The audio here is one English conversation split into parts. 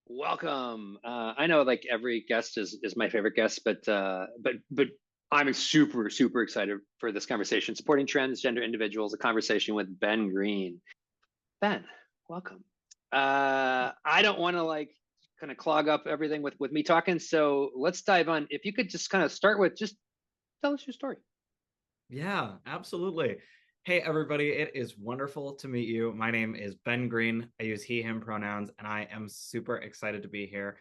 Welcome. I know like every guest is my favorite guest, but I'm super excited for this conversation. Supporting transgender individuals, a conversation with Ben Greene. Ben, welcome. I don't want to like kind of clog up everything with me talking, so let's dive on. If you could just kind of start with just tell us your story. Yeah, absolutely. Hey, everybody, it is wonderful to meet you. My name is Ben Greene. I use he, him pronouns, and I am super excited to be here.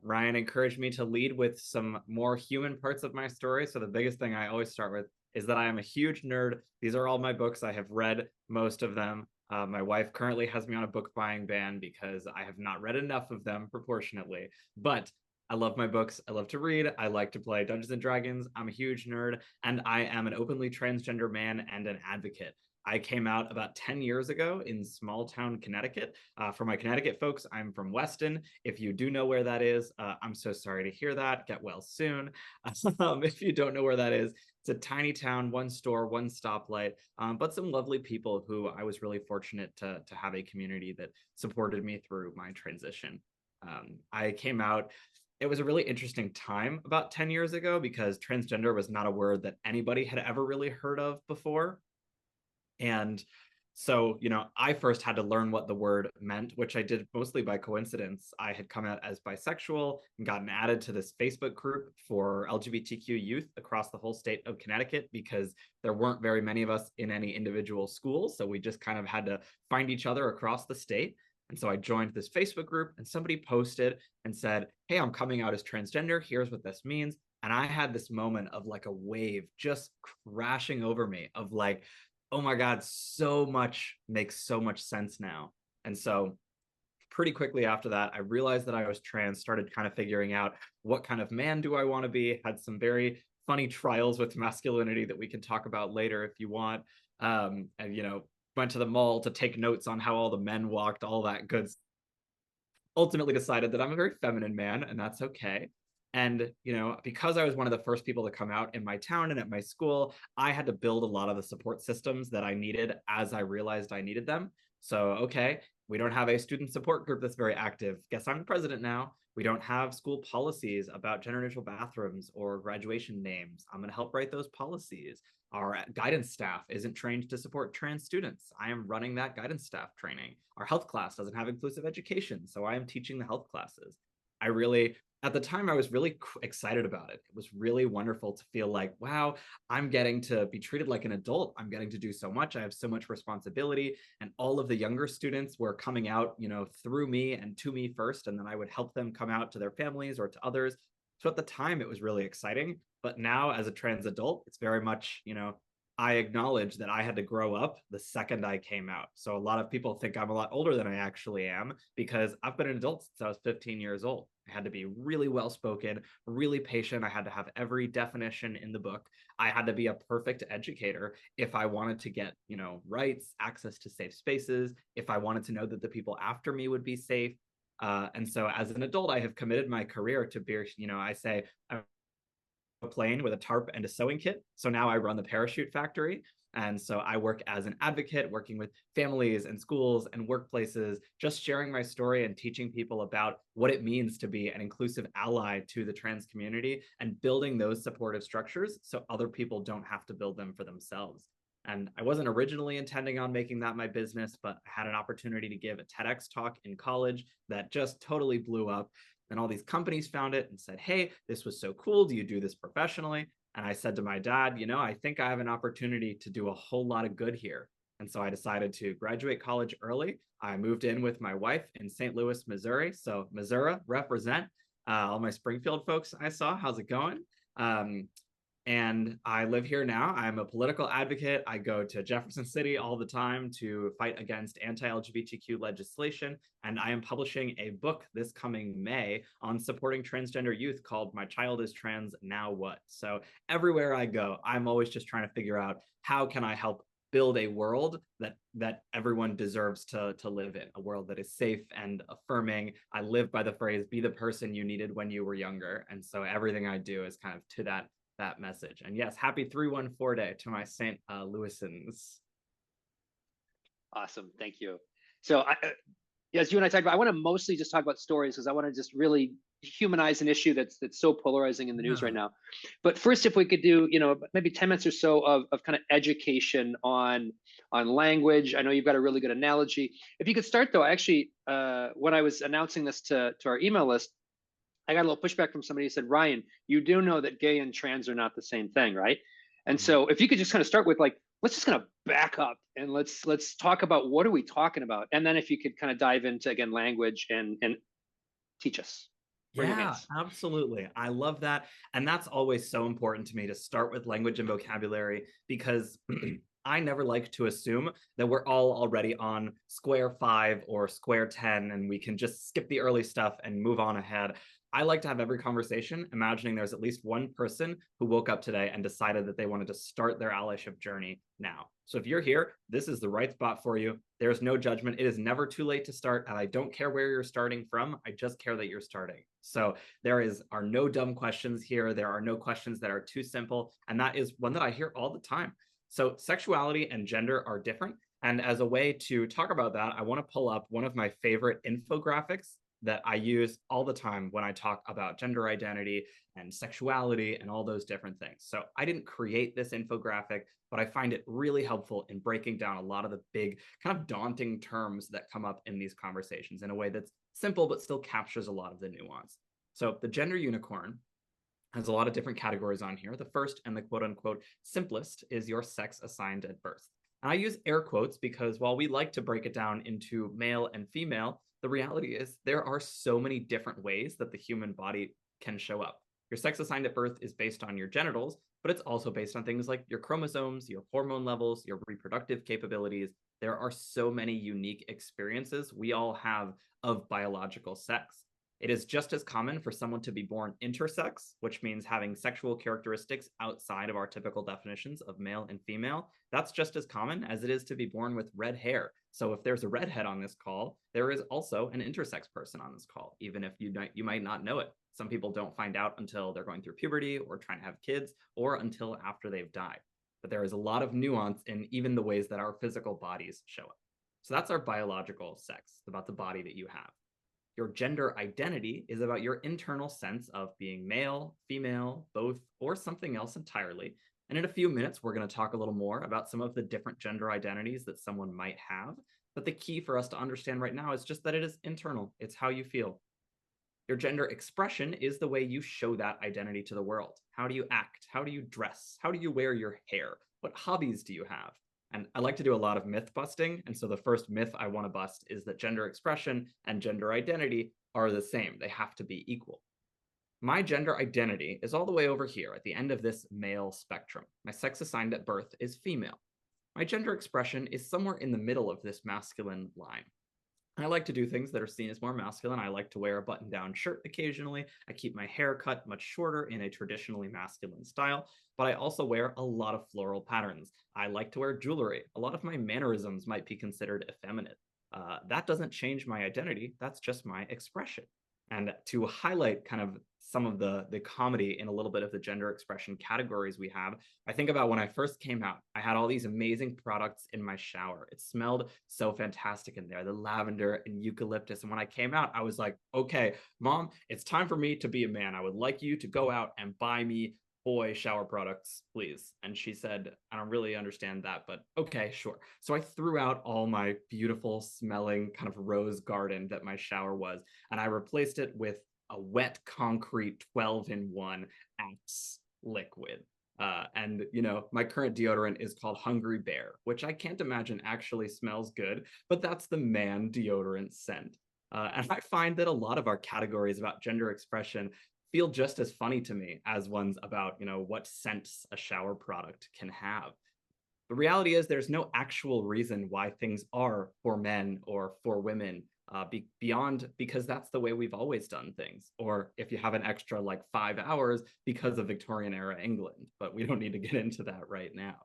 Ryan encouraged me to lead with some more human parts of my story. So, the biggest thing I always start with is that I am a huge nerd. These are all my books. I have read most of them. My wife currently has me on a book buying ban because I have not read enough of them proportionately. But I love my books. I love to read. I like to play Dungeons and Dragons. I'm a huge nerd, and I am an openly transgender man and an advocate. I came out about 10 years ago in small town Connecticut. For my Connecticut folks, I'm from Weston. If you do know where that is, I'm so sorry to hear that. Get well soon. If you don't know where that is, it's a tiny town, one store, one stoplight, but some lovely people who I was really fortunate to have a community that supported me through my transition. I came out, it was a really interesting time about 10 years ago because transgender was not a word that anybody had ever really heard of before. And so, I first had to learn what the word meant, which I did mostly by coincidence. I had come out as bisexual and gotten added to this Facebook group for LGBTQ youth across the whole state of Connecticut because there weren't very many of us in any individual school. So we just kind of had to find each other across the state. And so I joined this Facebook group and somebody posted and said, "Hey, I'm coming out as transgender. Here's what this means." And I had this moment of like a wave just crashing over me of like, oh my God, so much makes so much sense now. And so pretty quickly after that, I realized that I was trans, started kind of figuring out what kind of man do I want to be, had some very funny trials with masculinity that we can talk about later if you want. And, went to the mall to take notes on how all the men walked, all that good. Ultimately decided that I'm a very feminine man, and that's okay. And, because I was one of the first people to come out in my town and at my school, I had to build a lot of the support systems that I needed as I realized I needed them. So, okay, we don't have a student support group that's very active. Guess I'm the president now. We don't have school policies about gender neutral bathrooms or graduation names. I'm going to help write those policies. Our guidance staff isn't trained to support trans students. I am running that guidance staff training. Our health class doesn't have inclusive education, so I am teaching the health classes. I really, at the time, I was really excited about it. It was really wonderful to feel like, wow, I'm getting to be treated like an adult. I'm getting to do so much. I have so much responsibility. And all of the younger students were coming out, through me and to me first. And then I would help them come out to their families or to others. So at the time, it was really exciting. But now, as a trans adult, it's very much, I acknowledge that I had to grow up the second I came out. So a lot of people think I'm a lot older than I actually am because I've been an adult since I was 15 years old. I had to be really well spoken, really patient. I had to have every definition in the book. I had to be a perfect educator if I wanted to get, rights, access to safe spaces, if I wanted to know that the people after me would be safe. And so as an adult, I have committed my career to be, I say, a plane with a tarp and a sewing kit. So now I run the parachute factory. And so I work as an advocate, working with families and schools and workplaces, just sharing my story and teaching people about what it means to be an inclusive ally to the trans community and building those supportive structures so other people don't have to build them for themselves. And I wasn't originally intending on making that my business, but I had an opportunity to give a TEDx talk in college that just totally blew up. And all these companies found it and said, "Hey, this was so cool. Do you do this professionally?" And I said to my dad, I think I have an opportunity to do a whole lot of good here. And so I decided to graduate college early. I moved in with my wife in St. Louis, Missouri. So, Missouri, represent. All my Springfield folks I saw, how's it going? And I live here now. I'm a political advocate. I go to Jefferson City all the time to fight against anti-LGBTQ legislation. And I am publishing a book this coming May on supporting transgender youth called My Child is Trans, Now What? So everywhere I go, I'm always just trying to figure out how can I help build a world that everyone deserves to live in, a world that is safe and affirming. I live by the phrase, be the person you needed when you were younger. And so everything I do is kind of to that message. And yes, happy 314 day to my St. Louisans. Awesome, thank you. So As you and I talked about, I want to mostly just talk about stories because I want to just really humanize an issue that's so polarizing in the news right Yeah. now. But first, if we could do, maybe 10 minutes or so of kind of education on language. I know you've got a really good analogy. If you could start though, actually, when I was announcing this to our email list, I got a little pushback from somebody who said, Ryan, you do know that gay and trans are not the same thing, right? And Mhm. so if you could just kind of start with like, let's just kind of back up and let's talk about what are we talking about? And then if you could kind of dive into again language and teach us. We're in your Yeah, hands. absolutely. I love that. And that's always so important to me to start with language and vocabulary because I never like to assume that we're all already on square 5 or square 10 and we can just skip the early stuff and move on ahead. I like to have every conversation imagining there's at least one person who woke up today and decided that they wanted to start their allyship journey now. So if you're here, this is the right spot for you. There's no judgment. It is never too late to start. And I don't care where you're starting from. I just care that you're starting. So are no dumb questions here. There are no questions that are too simple. And that is one that I hear all the time. So sexuality and gender are different. And as a way to talk about that, I want to pull up one of my favorite infographics that I use all the time when I talk about gender identity and sexuality and all those different things. So I didn't create this infographic, but I find it really helpful in breaking down a lot of the big kind of daunting terms that come up in these conversations in a way that's simple, but still captures a lot of the nuance. So the gender unicorn has a lot of different categories on here. The first and the quote unquote simplest is your sex assigned at birth. And I use air quotes because while we like to break it down into male and female, the reality is there are so many different ways that the human body can show up. Your sex assigned at birth is based on your genitals, but it's also based on things like your chromosomes, your hormone levels, your reproductive capabilities. There are so many unique experiences we all have of biological sex. It is just as common for someone to be born intersex, which means having sexual characteristics outside of our typical definitions of male and female. That's just as common as it is to be born with red hair. So if there's a redhead on this call, there is also an intersex person on this call, even if you might not know it. Some people don't find out until they're going through puberty or trying to have kids or until after they've died. But there is a lot of nuance in even the ways that our physical bodies show up. So that's our biological sex, about the body that you have. Your gender identity is about your internal sense of being male, female, both, or something else entirely. And in a few minutes, we're going to talk a little more about some of the different gender identities that someone might have. But the key for us to understand right now is just that it is internal, it's how you feel. Your gender expression is the way you show that identity to the world. How do you act? How do you dress? How do you wear your hair? What hobbies do you have? And I like to do a lot of myth busting. And so the first myth I want to bust is that gender expression and gender identity are the same, they have to be equal. My gender identity is all the way over here at the end of this male spectrum. My sex assigned at birth is female. My gender expression is somewhere in the middle of this masculine line. I like to do things that are seen as more masculine. I like to wear a button down shirt occasionally. I keep my hair cut much shorter in a traditionally masculine style, but I also wear a lot of floral patterns. I like to wear jewelry. A lot of my mannerisms might be considered effeminate. That doesn't change my identity, that's just my expression. And to highlight kind of some of the comedy in a little bit of the gender expression categories we have, I think about when I first came out, I had all these amazing products in my shower. It smelled so fantastic in there, the lavender and eucalyptus. And when I came out, I was like, okay, mom, it's time for me to be a man. I would like you to go out and buy me boy shower products, please. And she said, I don't really understand that, but okay, sure. So I threw out all my beautiful smelling kind of rose garden that my shower was, and I replaced it with a wet concrete 12-in-1 Axe liquid. And my current deodorant is called Hungry Bear, which I can't imagine actually smells good, but that's the man deodorant scent. And I find that a lot of our categories about gender expression feel just as funny to me as ones about, what scents a shower product can have. The reality is there's no actual reason why things are for men or for women beyond because that's the way we've always done things. Or if you have an extra like 5 hours because of Victorian era England, but we don't need to get into that right now.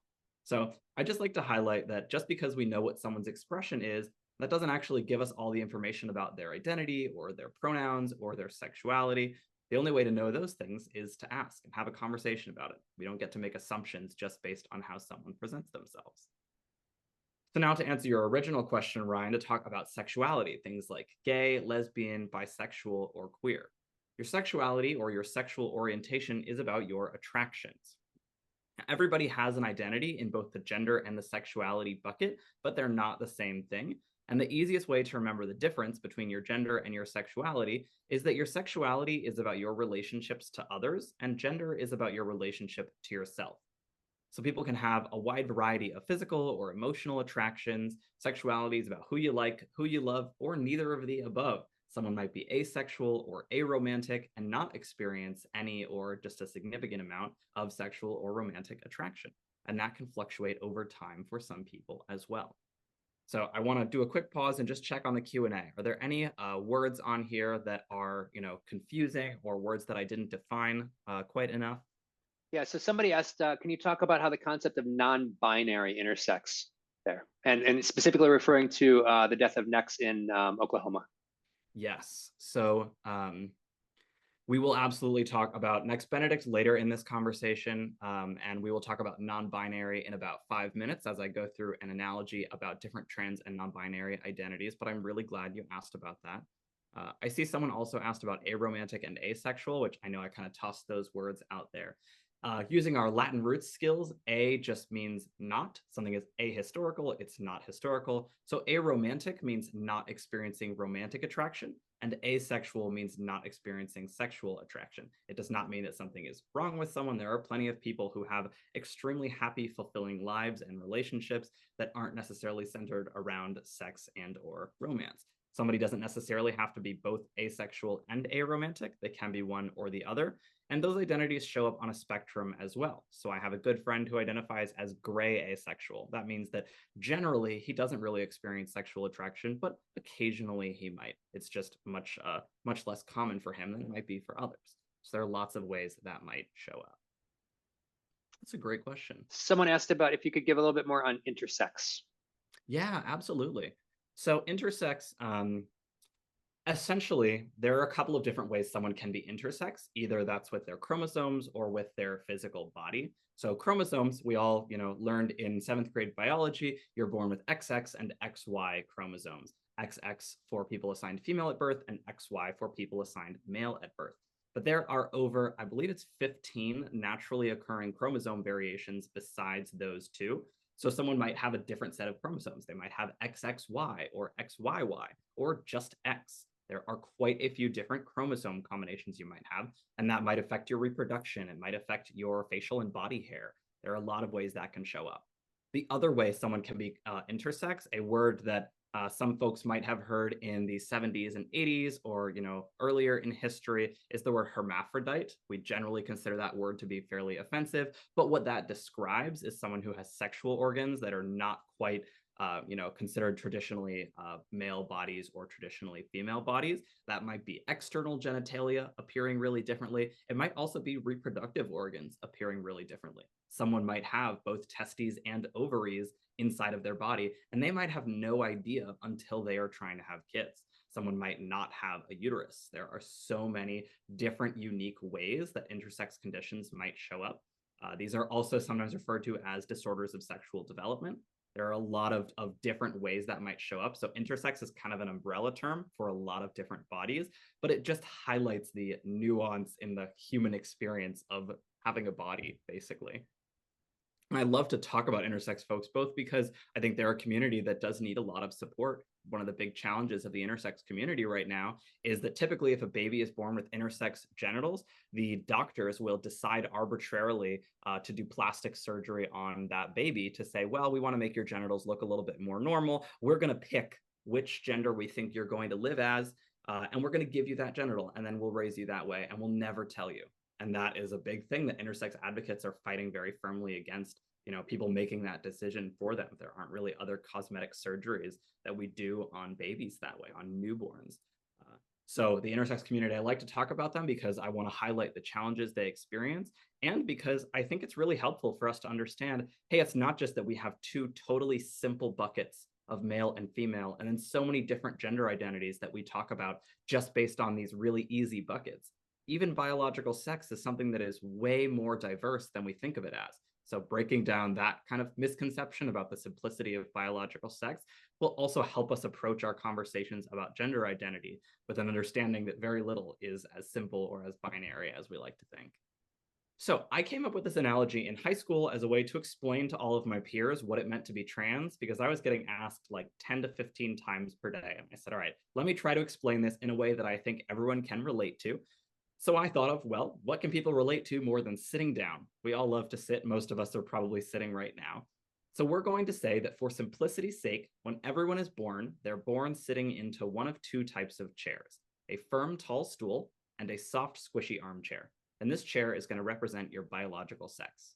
So I just like to highlight that just because we know what someone's expression is, that doesn't actually give us all the information about their identity or their pronouns or their sexuality. The only way to know those things is to ask and have a conversation about it. We don't get to make assumptions just based on how someone presents themselves. So now to answer your original question, Ryan, to talk about sexuality, things like gay, lesbian, bisexual, or queer. Your sexuality or your sexual orientation is about your attractions. Everybody has an identity in both the gender and the sexuality bucket, but they're not the same thing. And the easiest way to remember the difference between your gender and your sexuality is that your sexuality is about your relationships to others, and gender is about your relationship to yourself. So people can have a wide variety of physical or emotional attractions. Sexuality is about who you like, who you love, or neither of the above. Someone might be asexual or aromantic and not experience any or just a significant amount of sexual or romantic attraction. And that can fluctuate over time for some people as well. So I want to do a quick pause and just check on the Q&A. Are there any words on here that are, confusing, or words that I didn't define quite enough? Yeah, so somebody asked, can you talk about how the concept of non-binary intersects there? And specifically referring to the death of Nex in Oklahoma. Yes. So we will absolutely talk about Nex Benedict later in this conversation, and we will talk about non-binary in about 5 minutes as I go through an analogy about different trans and non-binary identities, but I'm really glad you asked about that. I see someone also asked about aromantic and asexual, which I know I kind of tossed those words out there. Using our Latin roots skills, a just means not. Something is ahistorical, it's not historical. So aromantic means not experiencing romantic attraction, and asexual means not experiencing sexual attraction. It does not mean that something is wrong with someone. There are plenty of people who have extremely happy, fulfilling lives and relationships that aren't necessarily centered around sex and or romance. Somebody doesn't necessarily have to be both asexual and aromantic. They can be one or the other. And those identities show up on a spectrum as well. So I have a good friend who identifies as gray asexual. That means that generally he doesn't really experience sexual attraction, but occasionally he might. It's just much less common for him than it might be for others. So there are lots of ways that might show up. That's a great question. Someone asked about if you could give a little bit more on intersex. Yeah, absolutely. So intersex, essentially, there are a couple of different ways someone can be intersex. Either that's with their chromosomes or with their physical body. So chromosomes, we all, learned in 7th grade biology, you're born with XX and XY chromosomes. XX for people assigned female at birth and XY for people assigned male at birth. But there are over, I believe it's 15 naturally occurring chromosome variations besides those two. So someone might have a different set of chromosomes. They might have XXY or XYY or just X. There are quite a few different chromosome combinations you might have, and that might affect your reproduction. It might affect your facial and body hair. There are a lot of ways that can show up. The other way someone can be intersex, a word that some folks might have heard in the 70s and 80s or earlier in history, is the word hermaphrodite. We generally consider that word to be fairly offensive, but what that describes is someone who has sexual organs that are not quite considered traditionally male bodies or traditionally female bodies. That might be external genitalia appearing really differently. It might also be reproductive organs appearing really differently. Someone might have both testes and ovaries inside of their body, and they might have no idea until they are trying to have kids. Someone might not have a uterus. There are so many different unique ways that intersex conditions might show up. These are also sometimes referred to as disorders of sexual development. There are a lot of different ways that might show up. So intersex is kind of an umbrella term for a lot of different bodies, but it just highlights the nuance in the human experience of having a body, basically. And I love to talk about intersex folks, both because I think they're a community that does need a lot of support. One of the big challenges of the intersex community right now is that typically if a baby is born with intersex genitals, the doctors will decide arbitrarily to do plastic surgery on that baby to say, well, we want to make your genitals look a little bit more normal. We're going to pick which gender we think you're going to live as, and we're going to give you that genital, and then we'll raise you that way, and we'll never tell you. And that is a big thing that intersex advocates are fighting very firmly against, people making that decision for them. There aren't really other cosmetic surgeries that we do on babies that way, on newborns. So the intersex community, I like to talk about them because I want to highlight the challenges they experience, and because I think it's really helpful for us to understand, hey, it's not just that we have two totally simple buckets of male and female, and then so many different gender identities that we talk about just based on these really easy buckets. Even biological sex is something that is way more diverse than we think of it as. So breaking down that kind of misconception about the simplicity of biological sex will also help us approach our conversations about gender identity with an understanding that very little is as simple or as binary as we like to think. So I came up with this analogy in high school as a way to explain to all of my peers what it meant to be trans because I was getting asked like 10 to 15 times per day. And I said, all right, let me try to explain this in a way that I think everyone can relate to. So I thought of, well, what can people relate to more than sitting down? We all love to sit. Most of us are probably sitting right now. So we're going to say that for simplicity's sake, when everyone is born, they're born sitting into one of two types of chairs, a firm, tall stool and a soft, squishy armchair. And this chair is going to represent your biological sex.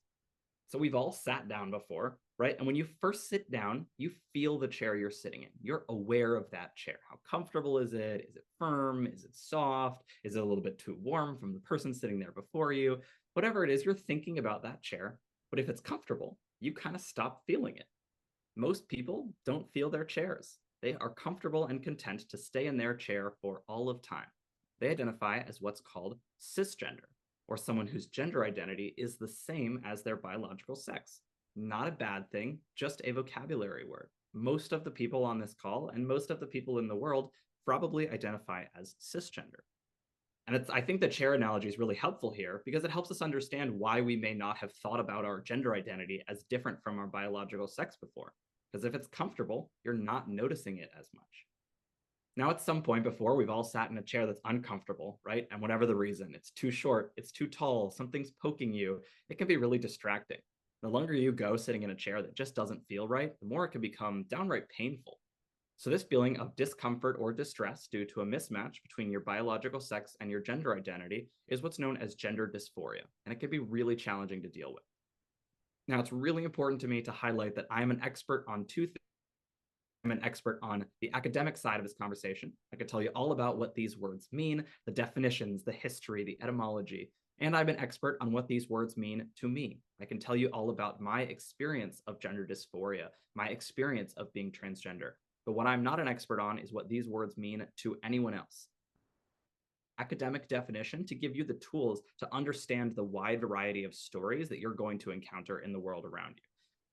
So we've all sat down before, right? And when you first sit down, you feel the chair you're sitting in. You're aware of that chair. How comfortable is it? Is it firm? Is it soft? Is it a little bit too warm from the person sitting there before you? Whatever it is, you're thinking about that chair. But if it's comfortable, you kind of stop feeling it. Most people don't feel their chairs. They are comfortable and content to stay in their chair for all of time. They identify as what's called cisgender, or someone whose gender identity is the same as their biological sex. Not a bad thing, just a vocabulary word. Most of the people on this call and most of the people in the world probably identify as cisgender. And I think the chair analogy is really helpful here because it helps us understand why we may not have thought about our gender identity as different from our biological sex before. Because if it's comfortable, you're not noticing it as much. Now, at some point before, we've all sat in a chair that's uncomfortable, right? And whatever the reason, it's too short, it's too tall, something's poking you, it can be really distracting. The longer you go sitting in a chair that just doesn't feel right, the more it can become downright painful. So, this feeling of discomfort or distress due to a mismatch between your biological sex and your gender identity is what's known as gender dysphoria, and it can be really challenging to deal with. Now, it's really important to me to highlight that I'm an expert on two things. I'm an expert on the academic side of this conversation. I could tell you all about what these words mean, the definitions, the history, the etymology, and I'm an expert on what these words mean to me. I can tell you all about my experience of gender dysphoria, my experience of being transgender. But what I'm not an expert on is what these words mean to anyone else. Academic definition to give you the tools to understand the wide variety of stories that you're going to encounter in the world around you.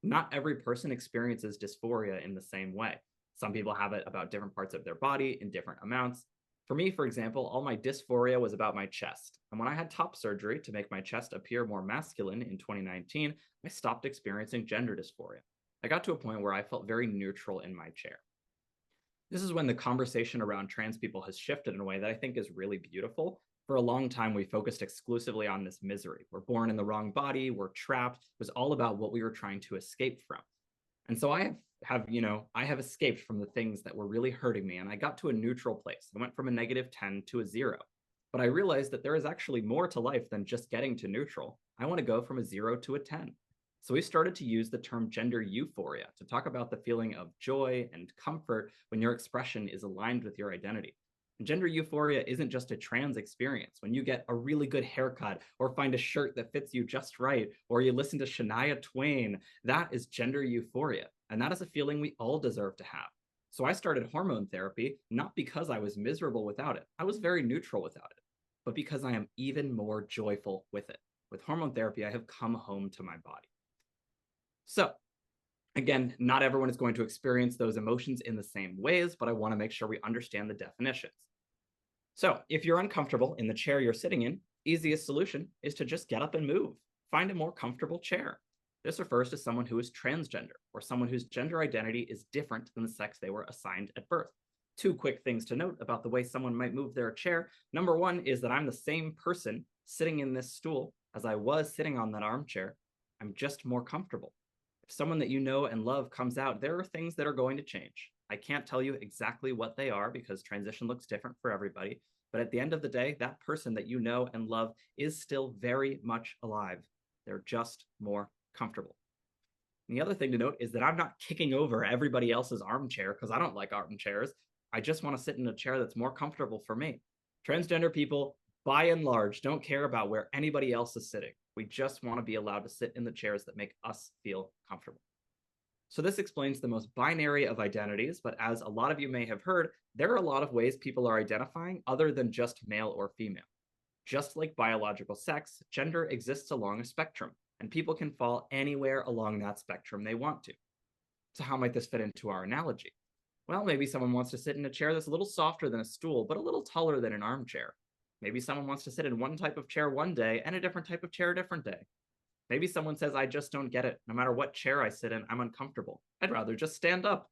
Not every person experiences dysphoria in the same way. Some people have it about different parts of their body in different amounts. For me, for example, all my dysphoria was about my chest. And when I had top surgery to make my chest appear more masculine in 2019, I stopped experiencing gender dysphoria. I got to a point where I felt very neutral in my chair. This is when the conversation around trans people has shifted in a way that I think is really beautiful. For a long time, we focused exclusively on this misery. We're born in the wrong body, we're trapped. It was all about what we were trying to escape from. And so I have escaped from the things that were really hurting me, and I got to a neutral place. I went from a -10 to a 0. But I realized that there is actually more to life than just getting to neutral. I want to go from a 0 to a 10. So we started to use the term gender euphoria to talk about the feeling of joy and comfort when your expression is aligned with your identity. And gender euphoria isn't just a trans experience. When you get a really good haircut or find a shirt that fits you just right, or you listen to Shania Twain, that is gender euphoria. And that is a feeling we all deserve to have. So I started hormone therapy, not because I was miserable without it. I was very neutral without it, but because I am even more joyful with it. With hormone therapy, I have come home to my body. So, again, not everyone is going to experience those emotions in the same ways, but I want to make sure we understand the definitions. So, if you're uncomfortable in the chair you're sitting in, easiest solution is to just get up and move. Find a more comfortable chair. This refers to someone who is transgender or someone whose gender identity is different than the sex they were assigned at birth. Two quick things to note about the way someone might move their chair. Number one is that I'm the same person sitting in this stool as I was sitting on that armchair. I'm just more comfortable. If someone that you know and love comes out, there are things that are going to change. I can't tell you exactly what they are because transition looks different for everybody. But at the end of the day, that person that you know and love is still very much alive. They're just more comfortable. And the other thing to note is that I'm not kicking over everybody else's armchair because I don't like armchairs. I just want to sit in a chair that's more comfortable for me. Transgender people, by and large, don't care about where anybody else is sitting. We just want to be allowed to sit in the chairs that make us feel comfortable. So this explains the most binary of identities, but as a lot of you may have heard, there are a lot of ways people are identifying other than just male or female. Just like biological sex, gender exists along a spectrum. and people can fall anywhere along that spectrum they want to. So, how might this fit into our analogy? Well, maybe someone wants to sit in a chair that's a little softer than a stool, but a little taller than an armchair. Maybe someone wants to sit in one type of chair one day and a different type of chair a different day. Maybe someone says, I just don't get it. No matter what chair I sit in, I'm uncomfortable. I'd rather just stand up.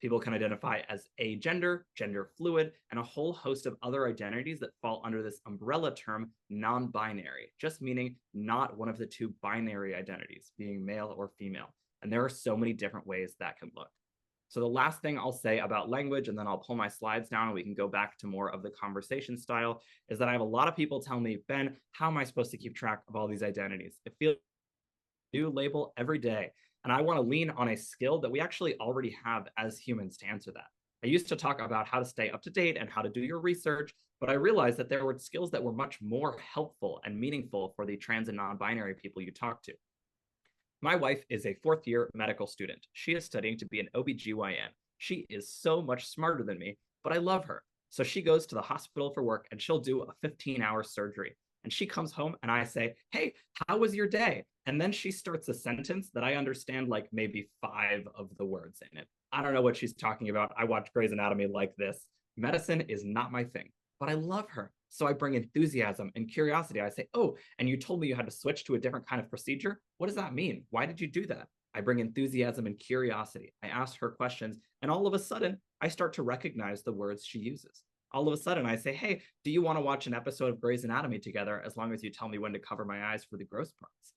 People can identify as agender, gender fluid, and a whole host of other identities that fall under this umbrella term non binary, just meaning not one of the two binary identities, being male or female. And there are so many different ways that can look. So, the last thing I'll say about language, and then I'll pull my slides down and we can go back to more of the conversation style, is that I have a lot of people tell me, Ben, how am I supposed to keep track of all these identities? It feels new label every day. And I want to lean on a skill that we actually already have as humans to answer that. I used to talk about how to stay up to date and how to do your research, but I realized that there were skills that were much more helpful and meaningful for the trans and non binary people you talk to. My wife is a fourth year medical student. She is studying to be an OBGYN. She is so much smarter than me, but I love her. So she goes to the hospital for work and she'll do a 15-hour surgery. And she comes home and I say, hey, how was your day? And then she starts a sentence that I understand like maybe 5 of the words in it. I don't know what she's talking about. I watch Grey's Anatomy like this. Medicine is not my thing, but I love her. So I bring enthusiasm and curiosity. I say, oh, and you told me you had to switch to a different kind of procedure. What does that mean? Why did you do that? I bring enthusiasm and curiosity. I ask her questions, and all of a sudden, I start to recognize the words she uses. All of a sudden, I say, hey, do you want to watch an episode of Grey's Anatomy together as long as you tell me when to cover my eyes for the gross parts?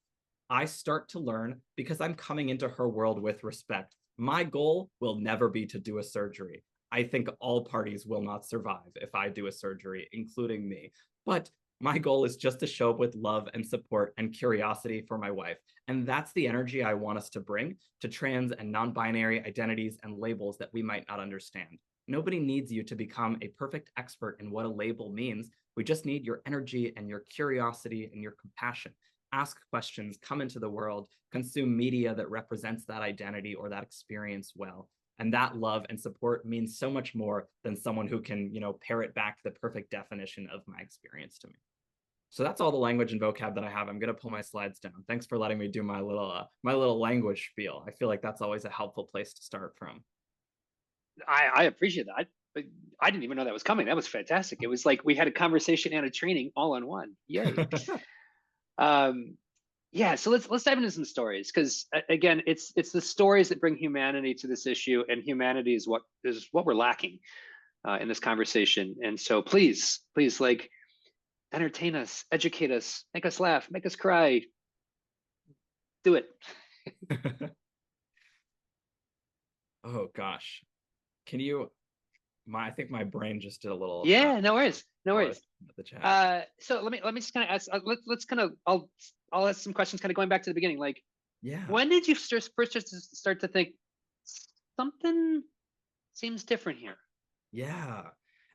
I start to learn because I'm coming into her world with respect. My goal will never be to do a surgery. I think all parties will not survive if I do a surgery, including me. But my goal is just to show up with love and support and curiosity for my wife. And that's the energy I want us to bring to trans and non binary identities and labels that we might not understand. Nobody needs you to become a perfect expert in what a label means. We just need your energy and your curiosity and your compassion. Ask questions, come into the world, consume media that represents that identity or that experience well. And that love and support means so much more than someone who can, parrot back the perfect definition of my experience to me. So that's all the language and vocab that I have. I'm going to pull my slides down. Thanks for letting me do my little language spiel. I feel like that's always a helpful place to start from. I appreciate that. I didn't even know that was coming. That was fantastic. It was like we had a conversation and a training all in one. Yay. Yeah, so let's dive into some stories because again, it's the stories that bring humanity to this issue, and humanity is what we're lacking in this conversation. And so please, like entertain us, educate us, make us laugh, make us cry. Do it. Oh gosh, can you? I think my brain just did a little. Yeah, no worries, no worries. The chat. So let me just kind of ask. Let's kind of I'll ask some questions, kind of going back to the beginning. Like, yeah, when did you first just start to think something seems different here? Yeah.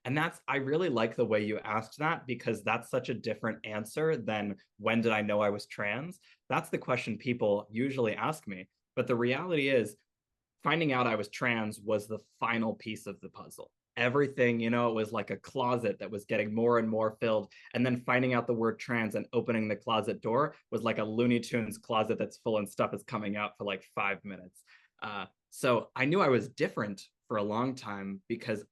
And I really like the way you asked that because that's such a different answer than when did I know I was trans? That's the question people usually ask me. But the reality is, finding out I was trans was the final piece of the puzzle. Everything, it was like a closet that was getting more and more filled. And then finding out the word trans and opening the closet door was like a Looney Tunes closet that's full and stuff is coming out for like 5 minutes. So I knew I was different for a long time because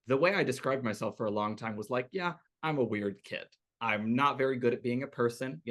the way I described myself for a long time was like, yeah, I'm a weird kid. I'm not very good at being a person.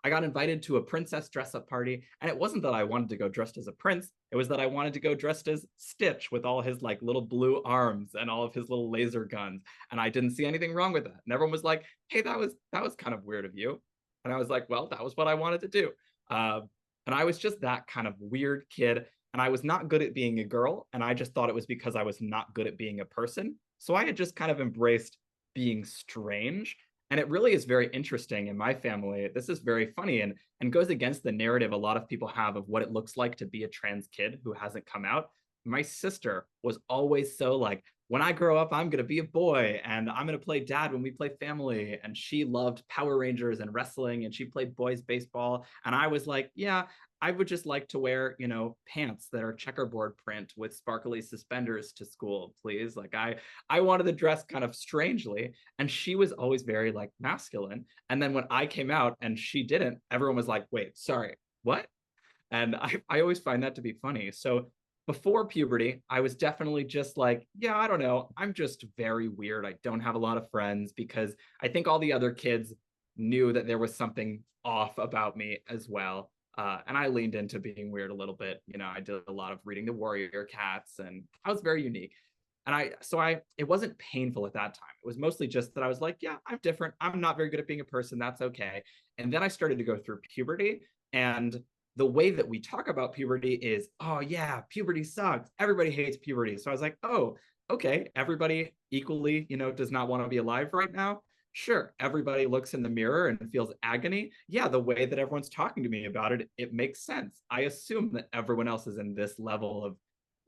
I got invited to a princess dress up party, and it wasn't that I wanted to go dressed as a prince. It was that I wanted to go dressed as Stitch with all his like little blue arms and all of his little laser guns. And I didn't see anything wrong with that. And everyone was like, hey, that was kind of weird of you. And I was like, well, that was what I wanted to do. And I was just that kind of weird kid. And I was not good at being a girl. And I just thought it was because I was not good at being a person. So I had just kind of embraced being strange. And it really is very interesting in my family. This is very funny and goes against the narrative a lot of people have of what it looks like to be a trans kid who hasn't come out. My sister was always so like, when I grow up, I'm going to be a boy and I'm going to play dad when we play family. And she loved Power Rangers and wrestling and she played boys baseball. And I was like, yeah, I would just like to wear, pants that are checkerboard print with sparkly suspenders to school, please. Like I wanted to dress kind of strangely, and she was always very like masculine. And then when I came out and she didn't, everyone was like, "Wait, sorry, what?" And I always find that to be funny. So before puberty, I was definitely just like, yeah, I don't know. I'm just very weird. I don't have a lot of friends because I think all the other kids knew that there was something off about me as well. And I leaned into being weird a little bit. I did a lot of reading the Warrior Cats, and I was very unique. And it wasn't painful at that time. It was mostly just that I was like, yeah, I'm different. I'm not very good at being a person. That's okay. And then I started to go through puberty, and the way that we talk about puberty is, oh yeah, puberty sucks. Everybody hates puberty. So I was like, oh, okay, everybody equally, does not want to be alive right now. Sure, everybody looks in the mirror and feels agony. Yeah, the way that everyone's talking to me about it, it makes sense. I assume that everyone else is in this level of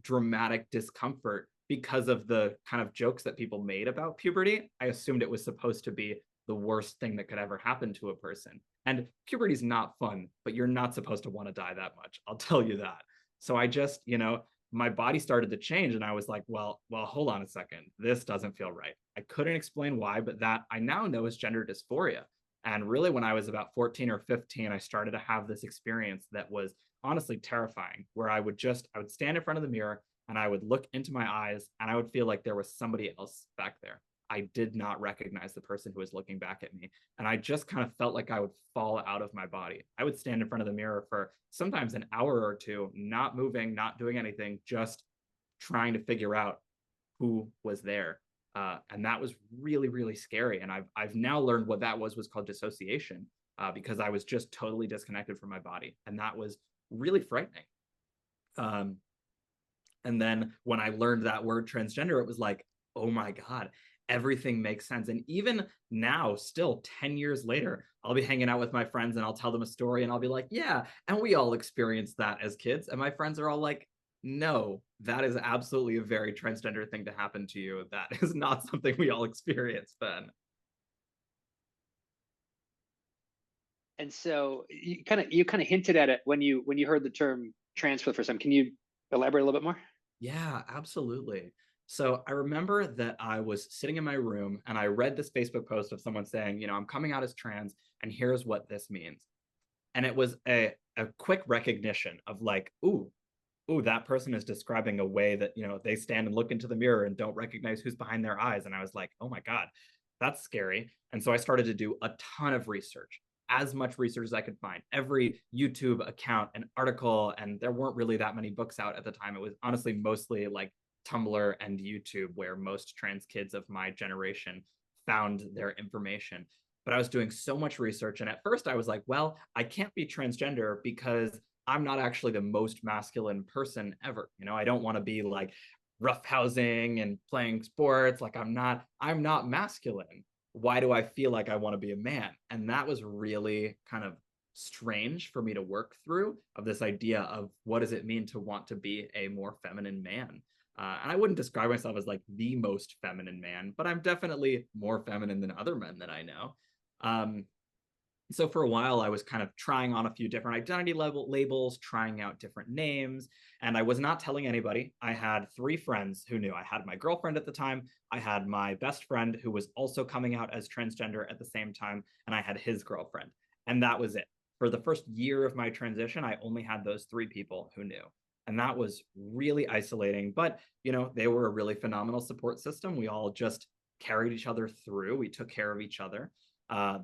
dramatic discomfort because of the kind of jokes that people made about puberty. I assumed it was supposed to be the worst thing that could ever happen to a person. And puberty is not fun, but you're not supposed to want to die that much. I'll tell you that. So I just, my body started to change, and I was like, well, hold on a second. This doesn't feel right. I couldn't explain why, but that I now know is gender dysphoria. And really, when I was about 14 or 15, I started to have this experience that was honestly terrifying, where I would stand in front of the mirror and I would look into my eyes and I would feel like there was somebody else back there. I did not recognize the person who was looking back at me. And I just kind of felt like I would fall out of my body. I would stand in front of the mirror for sometimes an hour or two, not moving, not doing anything, just trying to figure out who was there. And that was really, really scary. And I've now learned what that was called dissociation, because I was just totally disconnected from my body. And that was really frightening. And then when I learned that word transgender, it was like, oh my God, everything makes sense. And even now, still 10 years later, I'll be hanging out with my friends and I'll tell them a story and I'll be like, yeah, and we all experienced that as kids. And my friends are all like, no, that is absolutely a very transgender thing to happen to you. That is not something we all experience, Ben. And so you kind of hinted at it when you heard the term trans for the first time. Can you elaborate a little bit more? Yeah, absolutely. So I remember that I was sitting in my room and I read this Facebook post of someone saying, I'm coming out as trans and here's what this means. And it was a quick recognition of like, ooh, that person is describing a way that, they stand and look into the mirror and don't recognize who's behind their eyes. And I was like, oh my God, that's scary. And so I started to do a ton of research, as much research as I could find, every YouTube account and article. And there weren't really that many books out at the time. It was honestly mostly like Tumblr and YouTube, where most trans kids of my generation found their information. But I was doing so much research. And at first I was like, well, I can't be transgender because I'm not actually the most masculine person ever. I don't want to be like roughhousing and playing sports. Like I'm not masculine. Why do I feel like I want to be a man? And that was really kind of strange for me to work through, of this idea of what does it mean to want to be a more feminine man. And I wouldn't describe myself as like the most feminine man, but I'm definitely more feminine than other men that I know. Um, so for a while I was kind of trying on a few different identity level labels, trying out different names, and I was not telling anybody. I had three friends who knew. I had my girlfriend at the time, I had my best friend who was also coming out as transgender at the same time, and I had his girlfriend. And that was it. For the first year of my transition, I only had those three people who knew. And that was really isolating, but they were a really phenomenal support system. We all just carried each other through. We took care of each other.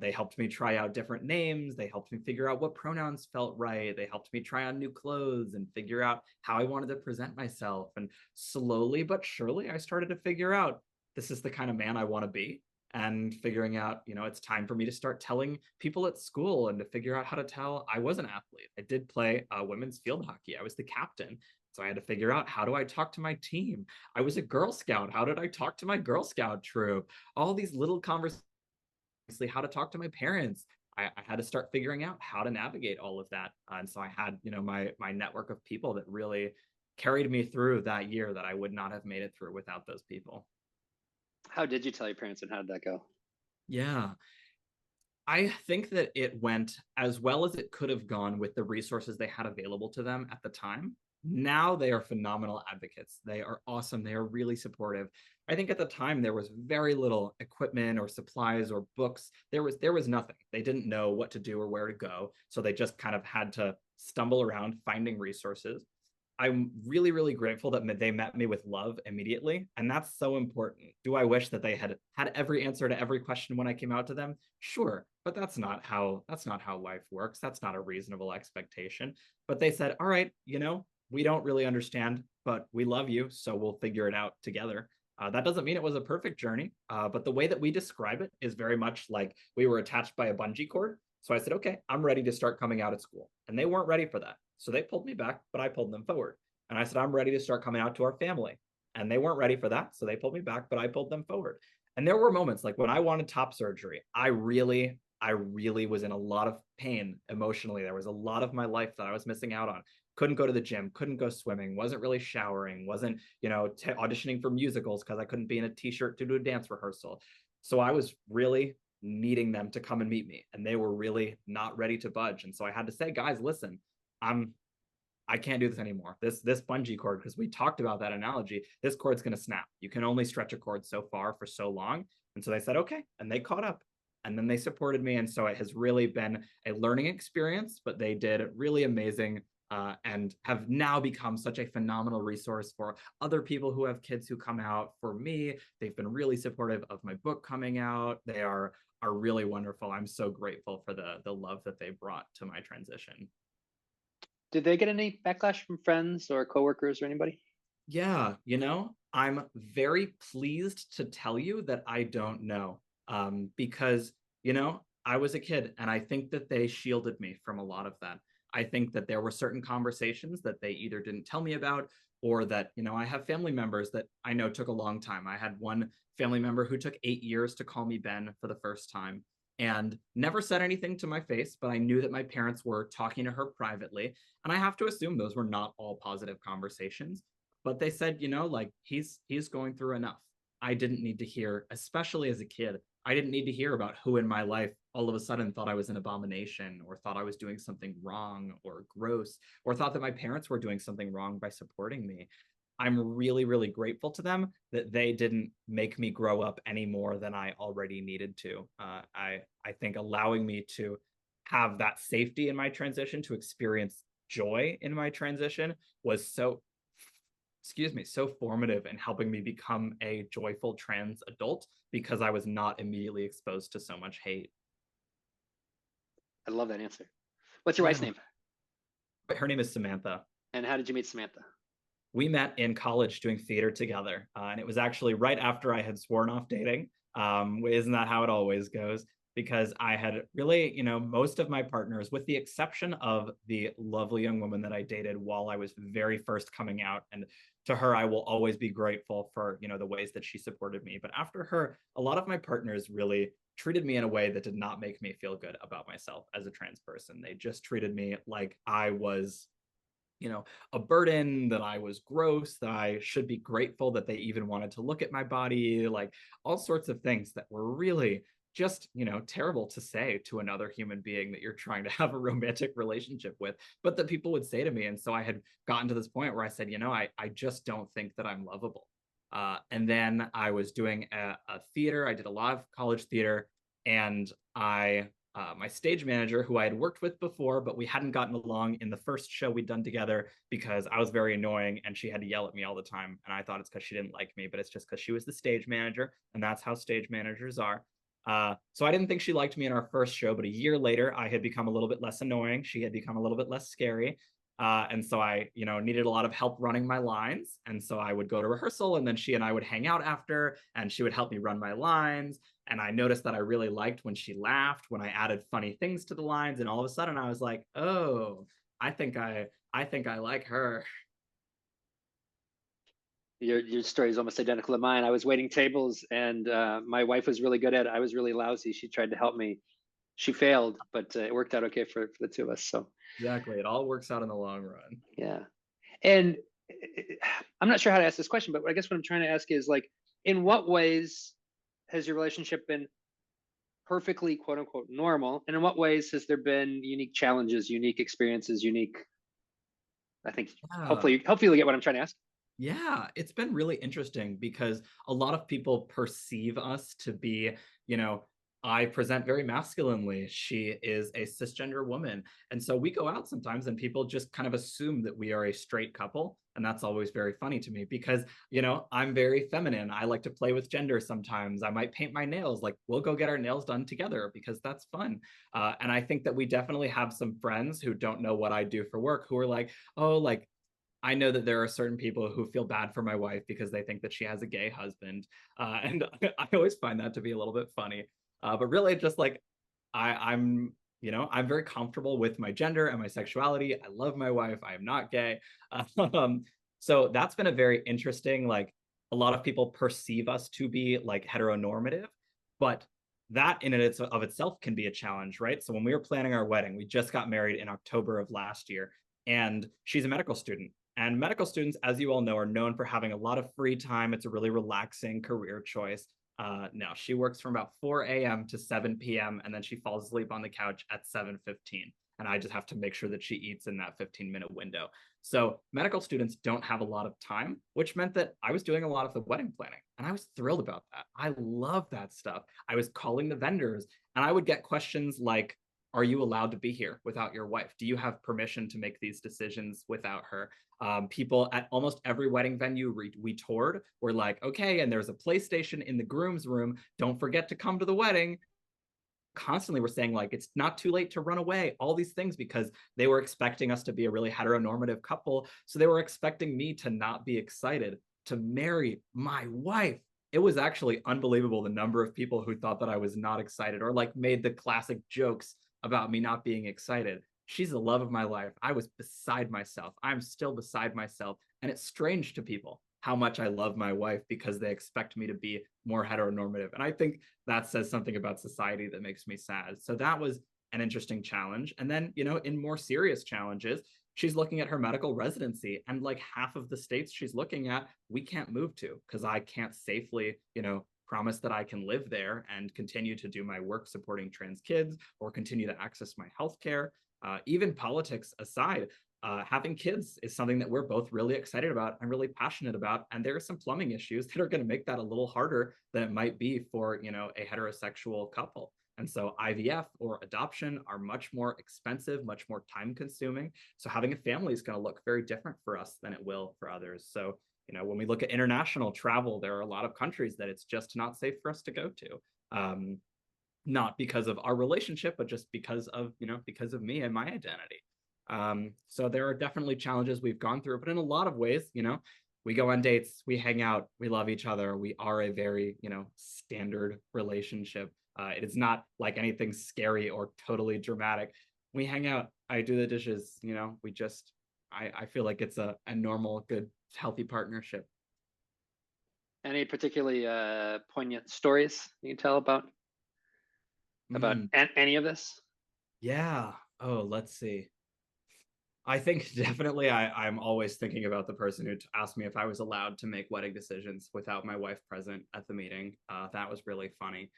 They helped me try out different names. They helped me figure out what pronouns felt right. They helped me try on new clothes and figure out how I wanted to present myself. And slowly but surely, I started to figure out this is the kind of man I want to be. And figuring out, it's time for me to start telling people at school and to figure out how to tell I was an athlete. I did play women's field hockey. I was the captain. So I had to figure out, how do I talk to my team? I was a Girl Scout. How did I talk to my Girl Scout troop? All these little conversations, how to talk to my parents. I had to start figuring out how to navigate all of that. And so I had, my network of people that really carried me through that year that I would not have made it through without those people. How did you tell your parents, and how did that go? Yeah. I think that it went as well as it could have gone with the resources they had available to them at the time. Now they are phenomenal advocates. They are awesome. They are really supportive. I think at the time there was very little equipment or supplies or books. There was nothing. They didn't know what to do or where to go, so they just kind of had to stumble around finding resources. I'm really, really grateful that they met me with love immediately. And that's so important. Do I wish that they had had every answer to every question when I came out to them? Sure. But that's not how life works. That's not a reasonable expectation. But they said, all right, we don't really understand, but we love you. So we'll figure it out together. That doesn't mean it was a perfect journey, but the way that we describe it is very much like we were attached by a bungee cord. So I said, okay, I'm ready to start coming out at school. And they weren't ready for that. So they pulled me back, but I pulled them forward. And I said, I'm ready to start coming out to our family. And they weren't ready for that. So they pulled me back, but I pulled them forward. And there were moments like when I wanted top surgery, I really was in a lot of pain emotionally. There was a lot of my life that I was missing out on. Couldn't go to the gym, couldn't go swimming, wasn't really showering, wasn't, auditioning for musicals because I couldn't be in a t-shirt to do a dance rehearsal. So I was really needing them to come and meet me, and they were really not ready to budge. And so I had to say, guys, listen, I'm I can't do this anymore. This bungee cord, because we talked about that analogy, this cord's going to snap. You can only stretch a cord so far for so long. And so they said, okay. And they caught up. And then they supported me. And so it has really been a learning experience, but they did really amazing, and have now become such a phenomenal resource for other people who have kids who come out. For me, they've been really supportive of my book coming out. They are really wonderful. I'm so grateful for the love that they brought to my transition. Did they get any backlash from friends or coworkers or anybody? Yeah, I'm very pleased to tell you that I don't know. Because, I was a kid and I think that they shielded me from a lot of that. I think that there were certain conversations that they either didn't tell me about, or that, I have family members that I know took a long time. I had one family member who took 8 years to call me Ben for the first time and never said anything to my face, but I knew that my parents were talking to her privately. And I have to assume those were not all positive conversations, but they said, like he's going through enough. I didn't need to hear, especially as a kid, I didn't need to hear about who in my life all of a sudden thought I was an abomination, or thought I was doing something wrong or gross, or thought that my parents were doing something wrong by supporting me. I'm really, really grateful to them that they didn't make me grow up any more than I already needed to. I think allowing me to have that safety in my transition, to experience joy in my transition, was so, excuse me, so formative in helping me become a joyful trans adult, because I was not immediately exposed to so much hate. I love that answer. What's your wife's Yeah. name? Her name is Samantha. And how did you meet Samantha? We met in college doing theater together. And it was actually right after I had sworn off dating. Isn't that how it always goes? Because I had really, most of my partners, with the exception of the lovely young woman that I dated while I was very first coming out. And to her, I will always be grateful for, the ways that she supported me. But after her, a lot of my partners really treated me in a way that did not make me feel good about myself as a trans person. They just treated me like I was, a burden, that I was gross, that I should be grateful that they even wanted to look at my body, like all sorts of things that were really just, terrible to say to another human being that you're trying to have a romantic relationship with, but that people would say to me. And so I had gotten to this point where I said, I just don't think that I'm lovable. And then I was doing a theater. I did a lot of college theater, and my stage manager, who I had worked with before, but we hadn't gotten along in the first show we'd done together because I was very annoying and she had to yell at me all the time. And I thought it's because she didn't like me, but it's just because she was the stage manager, and that's how stage managers are. So I didn't think she liked me in our first show, but a year later, I had become a little bit less annoying. She had become a little bit less scary. And so I, needed a lot of help running my lines. And so I would go to rehearsal, and then she and I would hang out after, and she would help me run my lines. And I noticed that I really liked when she laughed, when I added funny things to the lines. And all of a sudden I was like, oh, I think I like her. Your story is almost identical to mine. I was waiting tables, and my wife was really good at it. I was really lousy. She tried to help me. She failed, but it worked out okay for the two of us. So Exactly. It all works out in the long run. yeah. And I'm not sure how to ask this question, but I guess what I'm trying to ask is, like, in what ways has your relationship been perfectly quote unquote normal? And in what ways has there been unique challenges, unique experiences, unique, I think, Yeah. hopefully you get what I'm trying to ask. Yeah, it's been really interesting because a lot of people perceive us to be, you know, I present very masculinely. She is a cisgender woman. And so we go out sometimes and people just kind of assume that we are a straight couple. And that's always very funny to me because, I'm very feminine. I like to play with gender sometimes. I might paint my nails. Like, we'll go get our nails done together because that's fun. And I think that we definitely have some friends who don't know what I do for work who are like, oh, like, I know that there are certain people who feel bad for my wife because they think that she has a gay husband, and I always find that to be a little bit funny. But really, just like I'm very comfortable with my gender and my sexuality. I love my wife. I am not gay. Um, so that's been a very interesting. Like, a lot of people perceive us to be like heteronormative, but that in and of itself can be a challenge, right? So when we were planning our wedding, we just got married in October of last year, and she's a medical student. And medical students, as you all know, are known for having a lot of free time. It's a really relaxing career choice. No, she works from about 4 a.m. to 7 p.m. and then she falls asleep on the couch at 7:15. And I just have to make sure that she eats in that 15-minute window. So medical students don't have a lot of time, which meant that I was doing a lot of the wedding planning. And I was thrilled about that. I love that stuff. I was calling the vendors and I would get questions like, are you allowed to be here without your wife? Do you have permission to make these decisions without her? People at almost every wedding venue we toured were like, okay, and there's a PlayStation in the groom's room. Don't forget to come to the wedding. Constantly were saying like it's not too late to run away, all these things, because they were expecting us to be a really heteronormative couple. So they were expecting me to not be excited to marry my wife. It was actually unbelievable the number of people who thought that I was not excited or like made the classic jokes about me not being excited. She's the love of my life. I was beside myself. I'm still beside myself. And it's strange to people how much I love my wife because they expect me to be more heteronormative. And I think that says something about society that makes me sad. So that was an interesting challenge. And then, in more serious challenges, she's looking at her medical residency, and like half of the states she's looking at, we can't move to because I can't safely, promise that I can live there and continue to do my work supporting trans kids or continue to access my healthcare. Even politics aside, having kids is something that we're both really excited about and really passionate about. And there are some plumbing issues that are going to make that a little harder than it might be for, a heterosexual couple. And so IVF or adoption are much more expensive, much more time consuming. So having a family is going to look very different for us than it will for others. So, when we look at international travel, there are a lot of countries that it's just not safe for us to go to. Not because of our relationship, but just because of me and my identity. So there are definitely challenges we've gone through, but in a lot of ways, we go on dates, we hang out, we love each other. We are a very, standard relationship. It is not like anything scary or totally dramatic. We hang out, I do the dishes, I feel like it's a normal, good, healthy partnership. Any particularly poignant stories you can tell about Mm, any of this? yeah. Oh, let's see. I think definitely I'm always thinking about the person who asked me if I was allowed to make wedding decisions without my wife present at the meeting. That was really funny.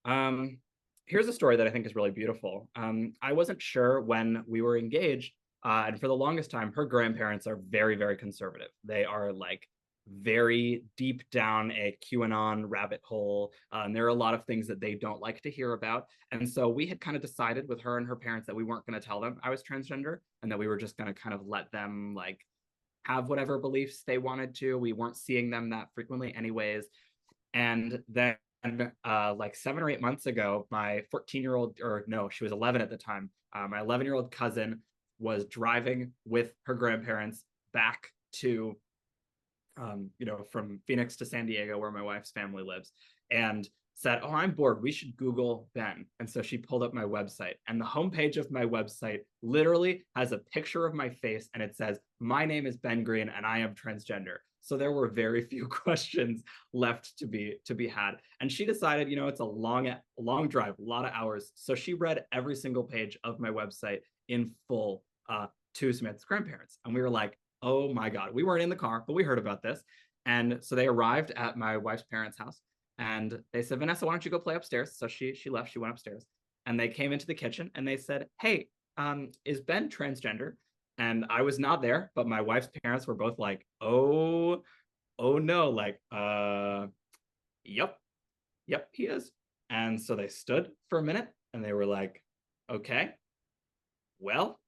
Um, Here's a story that I think is really beautiful. I wasn't sure when we were engaged, and for the longest time, her grandparents are very, very conservative. They are like very deep down a QAnon rabbit hole. And there are a lot of things that they don't like to hear about. And so we had kind of decided with her and her parents that we weren't going to tell them I was transgender and that we were just going to kind of let them like have whatever beliefs they wanted to. We weren't seeing them that frequently, anyways. And then like 7 or 8 months ago, my 14-year-old, or no, she was 11 at the time. My 11-year-old cousin was driving with her grandparents back to, from Phoenix to San Diego, where my wife's family lives, and said, "Oh, I'm bored. We should Google Ben." And so she pulled up my website, and the homepage of my website literally has a picture of my face, and it says, "My name is Ben Greene, and I am transgender." So there were very few questions left to be had. And she decided, it's a long drive, a lot of hours. So she read every single page of my website in full to Smith's grandparents. And we were like, oh my God, we weren't in the car, but we heard about this. And so they arrived at my wife's parents' house. And they said, Vanessa, why don't you go play upstairs? So she left, she went upstairs. And they came into the kitchen and they said, hey, is Ben transgender? And I was not there, but my wife's parents were both like, oh no, like, yep, yep, he is. And so they stood for a minute and they were like, okay, well,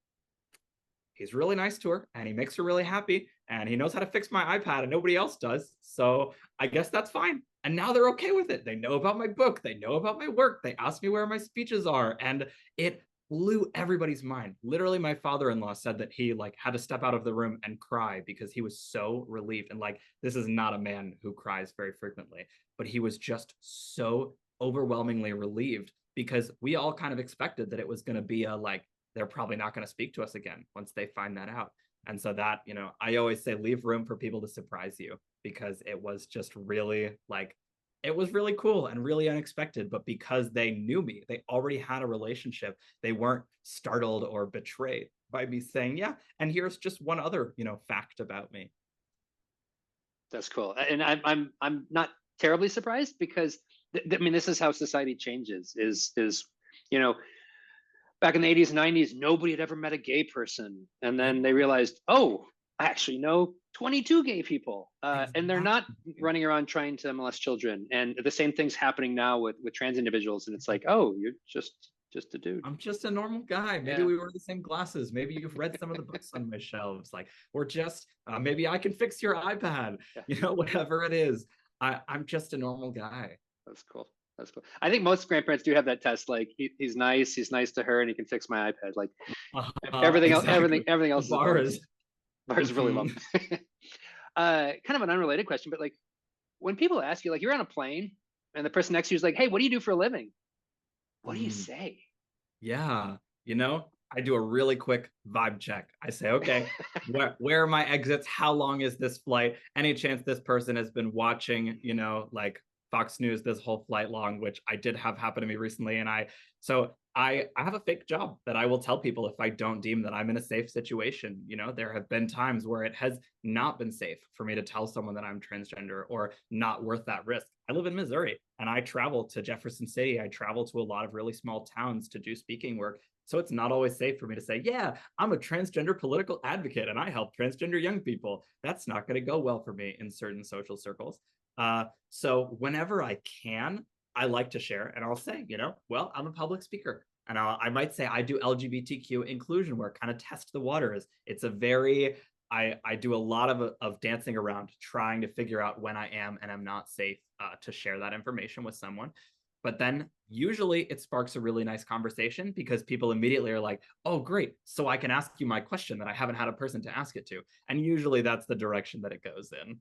he's really nice to her and he makes her really happy and he knows how to fix my iPad and nobody else does. So I guess that's fine. And now they're okay with it. They know about my book. They know about my work. They ask me where my speeches are. And it blew everybody's mind. Literally, my father-in-law said that he like had to step out of the room and cry because he was so relieved. And like, this is not a man who cries very frequently, but he was just so overwhelmingly relieved because we all kind of expected that it was going to be a like, they're probably not going to speak to us again once they find that out. And so that, I always say leave room for people to surprise you because it was just really like, it was really cool and really unexpected. But because they knew me, they already had a relationship. They weren't startled or betrayed by me saying, yeah, and here's just one other, fact about me. That's cool. And I'm not terribly surprised because I mean, this is how society changes. You know, back in the 80s and 90s, nobody had ever met a gay person. And then they realized, oh, I actually know 22 gay people. And they're not Exactly. running around trying to molest children. And the same thing's happening now with trans individuals. And it's like, oh, you're just a dude. I'm just a normal guy. Maybe Yeah. we wear the same glasses. Maybe you've read some of the books on my shelves. Like, we're just, maybe I can fix your iPad, Yeah. whatever it is. I'm just a normal guy. That's cool. That's cool. I think most grandparents do have that test. Like he's nice. He's nice to her, and he can fix my iPad. Like everything else, Exactly. everything The else is a bonus. bars. Bars really low. Mhm. Kind of an unrelated question, but like when people ask you, like you're on a plane, and the person next to you is like, "Hey, what do you do for a living?" What do you Mm. say? Yeah, I do a really quick vibe check. I say, okay, where are my exits? How long is this flight? Any chance this person has been watching, like Fox News this whole flight long, which I did have happen to me recently. And I have a fake job that I will tell people if I don't deem that I'm in a safe situation. There have been times where it has not been safe for me to tell someone that I'm transgender or not worth that risk. I live in Missouri and I travel to Jefferson City. I travel to a lot of really small towns to do speaking work. So it's not always safe for me to say, yeah, I'm a transgender political advocate and I help transgender young people. That's not going to go well for me in certain social circles. So whenever I can, I like to share and I'll say, well, I'm a public speaker. And I might say I do LGBTQ inclusion work, kind of test the waters. It's a very, I do a lot of dancing around trying to figure out when I am and am not safe to share that information with someone. But then usually it sparks a really nice conversation because people immediately are like, oh, great. So I can ask you my question that I haven't had a person to ask it to. And usually that's the direction that it goes in.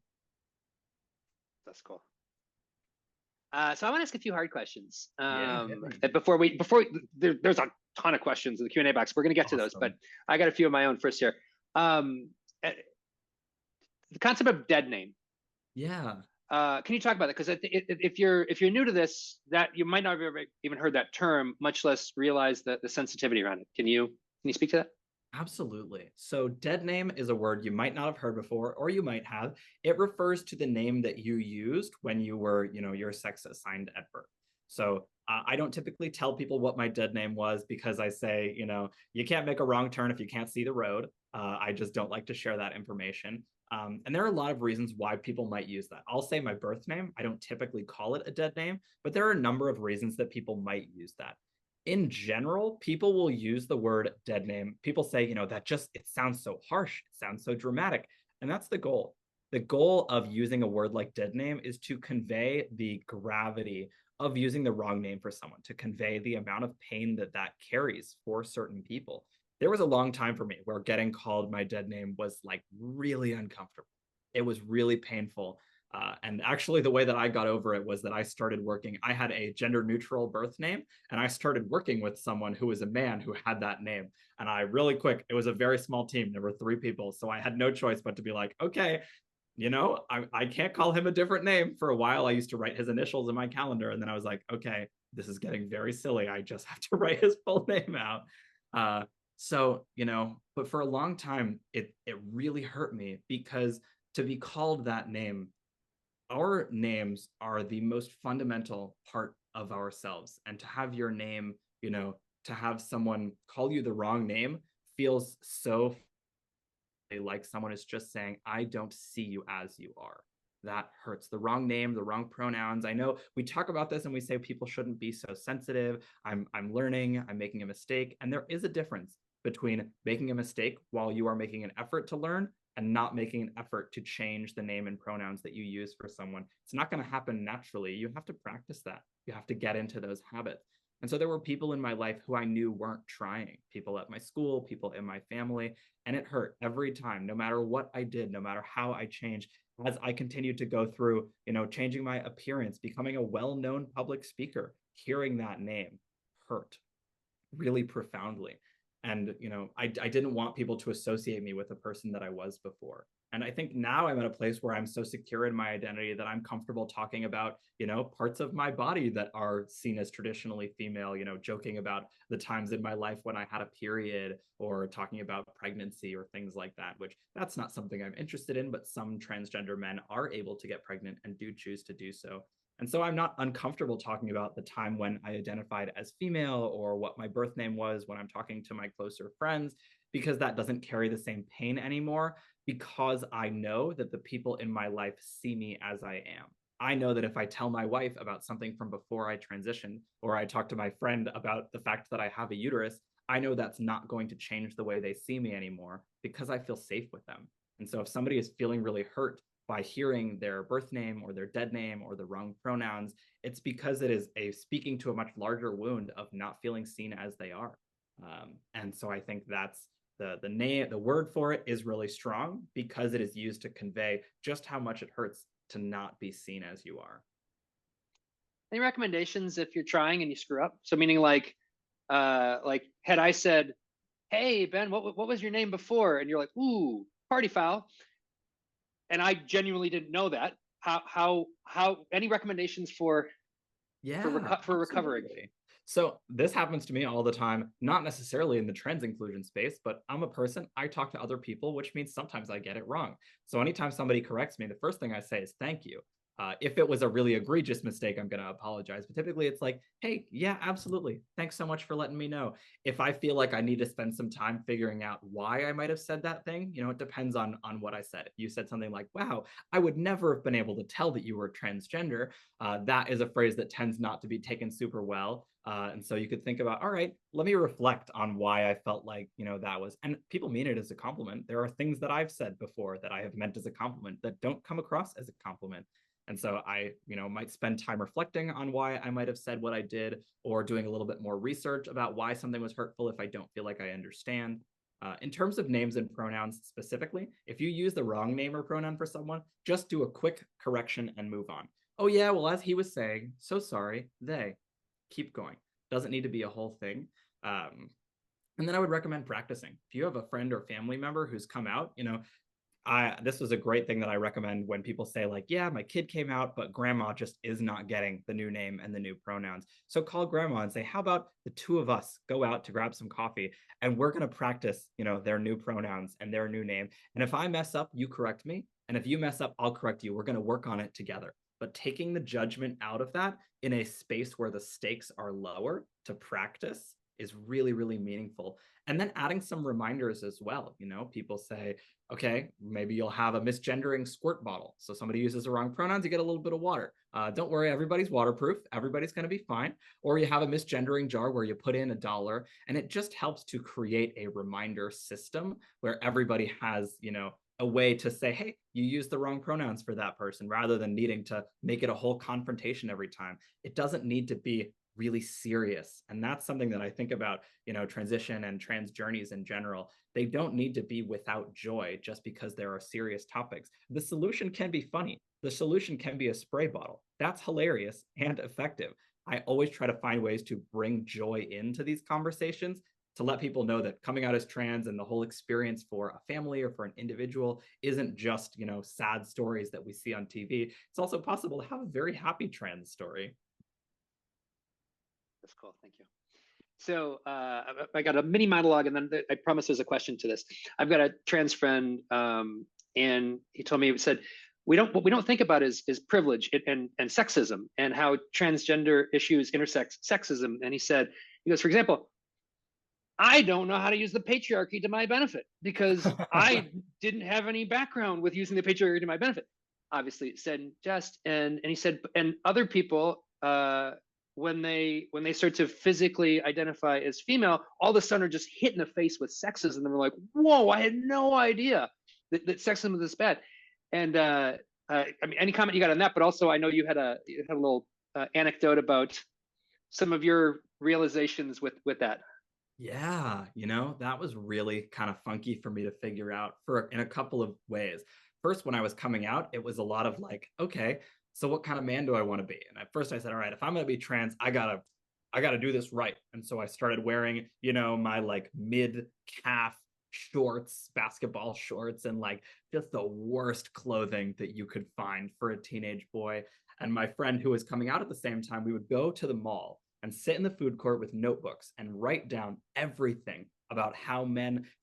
That's cool. So I want to ask a few hard questions. Yeah, hit me. There's a ton of questions in the Q&A box. We're going to get to those, but Awesome. I got a few of my own first here. Uh, the concept of dead name. Yeah. Can you talk about that? Because if you're new to this, that you might not have ever even heard that term, much less realize the sensitivity around it. Can you speak to that? Absolutely. So, dead name is a word you might not have heard before, or you might have. It refers to the name that you used when you were, your sex assigned at birth. So, I don't typically tell people what my dead name was because I say, you can't make a wrong turn if you can't see the road. I just don't like to share that information. And there are a lot of reasons why people might use that. I'll say my birth name. I don't typically call it a dead name, but there are a number of reasons that people might use that. In general, people will use the word dead name. People say, that just, it sounds so harsh, it sounds so dramatic. And that's the goal. The goal of using a word like dead name is to convey the gravity of using the wrong name for someone, to convey the amount of pain that that carries for certain people. There was a long time for me where getting called my dead name was like really uncomfortable. It was really painful. And actually, the way that I got over it was that I started working. I had a gender neutral birth name, and I started working with someone who was a man who had that name. And I really quick, it was a very small team. There were 3 people. So I had no choice but to be like, okay, I can't call him a different name. For a while, I used to write his initials in my calendar. And then I was like, okay, this is getting very silly. I just have to write his full name out. But for a long time, it really hurt me because to be called that name Our names are the most fundamental part of ourselves. And to have your name, to have someone call you the wrong name feels so like someone is just saying, I don't see you as you are. That hurts. The wrong name, the wrong pronouns. I know we talk about this and we say people shouldn't be so sensitive. I'm learning, I'm making a mistake. And there is a difference between making a mistake while you are making an effort to learn and not making an effort to change the name and pronouns that you use for someone. It's not going to happen naturally. You have to practice that. You have to get into those habits. And so there were people in my life who I knew weren't trying, people at my school, people in my family, and it hurt every time, no matter what I did, no matter how I changed. As I continued to go through, changing my appearance, becoming a well-known public speaker, hearing that name hurt really profoundly. And, I didn't want people to associate me with the person that I was before. And I think now I'm at a place where I'm so secure in my identity that I'm comfortable talking about, parts of my body that are seen as traditionally female, joking about the times in my life when I had a period or talking about pregnancy or things like that, which that's not something I'm interested in, but some transgender men are able to get pregnant and do choose to do so. And so I'm not uncomfortable talking about the time when I identified as female or what my birth name was when I'm talking to my closer friends, because that doesn't carry the same pain anymore, because I know that the people in my life see me as I am. I know that if I tell my wife about something from before I transitioned, or I talk to my friend about the fact that I have a uterus, I know that's not going to change the way they see me anymore because I feel safe with them. And so if somebody is feeling really hurt by hearing their birth name or their dead name or the wrong pronouns, it's because it is a speaking to a much larger wound of not feeling seen as they are. And so I think that's the name, the word for it is really strong because it is used to convey just how much it hurts to not be seen as you are. Any recommendations if you're trying and you screw up? So meaning like had I said, "Hey Ben, what was your name before?" and you're like, "Ooh, party foul," and I genuinely didn't know that. How any recommendations Yeah, for recovering? absolutely. So this happens to me all the time, not necessarily in the trans inclusion space, but I'm a person, I talk to other people, which means sometimes I get it wrong. So anytime somebody corrects me, the first thing I say is thank you. If it was a really egregious mistake, I'm going to apologize. But typically it's like, hey, yeah, absolutely. Thanks so much for letting me know. If I feel like I need to spend some time figuring out why I might have said that thing, it depends on what I said. If you said something like, wow, I would never have been able to tell that you were transgender, that is a phrase that tends not to be taken super well. And so you could think about, all right, let me reflect on why I felt like, that was, and people mean it as a compliment. There are things that I've said before that I have meant as a compliment that don't come across as a compliment. And so I, might spend time reflecting on why I might have said what I did, or doing a little bit more research about why something was hurtful if I don't feel like I understand. In terms of names and pronouns specifically, if you use the wrong name or pronoun for someone, just do a quick correction and move on. Oh, yeah, well, as he was saying, so sorry, they keep going. Doesn't need to be a whole thing. And then I would recommend practicing. If you have a friend or family member who's come out, this was a great thing that I recommend when people say, like, yeah, my kid came out, but grandma just is not getting the new name and the new pronouns. So call grandma and say, how about the two of us go out to grab some coffee and we're going to practice, their new pronouns and their new name. And if I mess up, you correct me. And if you mess up, I'll correct you. We're going to work on it together. But taking the judgment out of that in a space where the stakes are lower to practice is really, really meaningful. And then adding some reminders as well. People say, okay, maybe you'll have a misgendering squirt bottle. So somebody uses the wrong pronouns, you get a little bit of water. Don't worry, everybody's waterproof. Everybody's going to be fine. Or you have a misgendering jar where you put in $1, and it just helps to create a reminder system where everybody has, a way to say, hey, you used the wrong pronouns for that person, rather than needing to make it a whole confrontation every time. It doesn't need to be really serious. And that's something that I think about, transition and trans journeys in general. They don't need to be without joy just because there are serious topics. The solution can be funny. The solution can be a spray bottle. That's hilarious and effective. I always try to find ways to bring joy into these conversations, to let people know that coming out as trans and the whole experience for a family or for an individual isn't just, sad stories that we see on TV. It's also possible to have a very happy trans story. That's cool. Thank you. So I got a mini monologue, and then I promise there's a question to this. I've got a trans friend, and he told me, he said, what we don't think about is privilege and sexism and how transgender issues intersect sexism. And he goes, for example, I don't know how to use the patriarchy to my benefit because I didn't have any background with using the patriarchy to my benefit. Obviously, it said in jest, and he said, and other people, when they start to physically identify as female, all of a sudden are just hit in the face with sexism, and they're like, "Whoa, I had no idea that sexism was this bad." And I mean, any comment you got on that? But also, I know you had a little anecdote about some of your realizations with that. Yeah, that was really kind of funky for me to figure out for in a couple of ways. First, when I was coming out, it was a lot of like, okay, so what kind of man do I want to be? And at first I said, all right, if I'm going to be trans, I gotta do this right. And so I started wearing, my like mid calf shorts, basketball shorts, and like just the worst clothing that you could find for a teenage boy. And my friend who was coming out at the same time, we would go to the mall and sit in the food court with notebooks and write down everything about how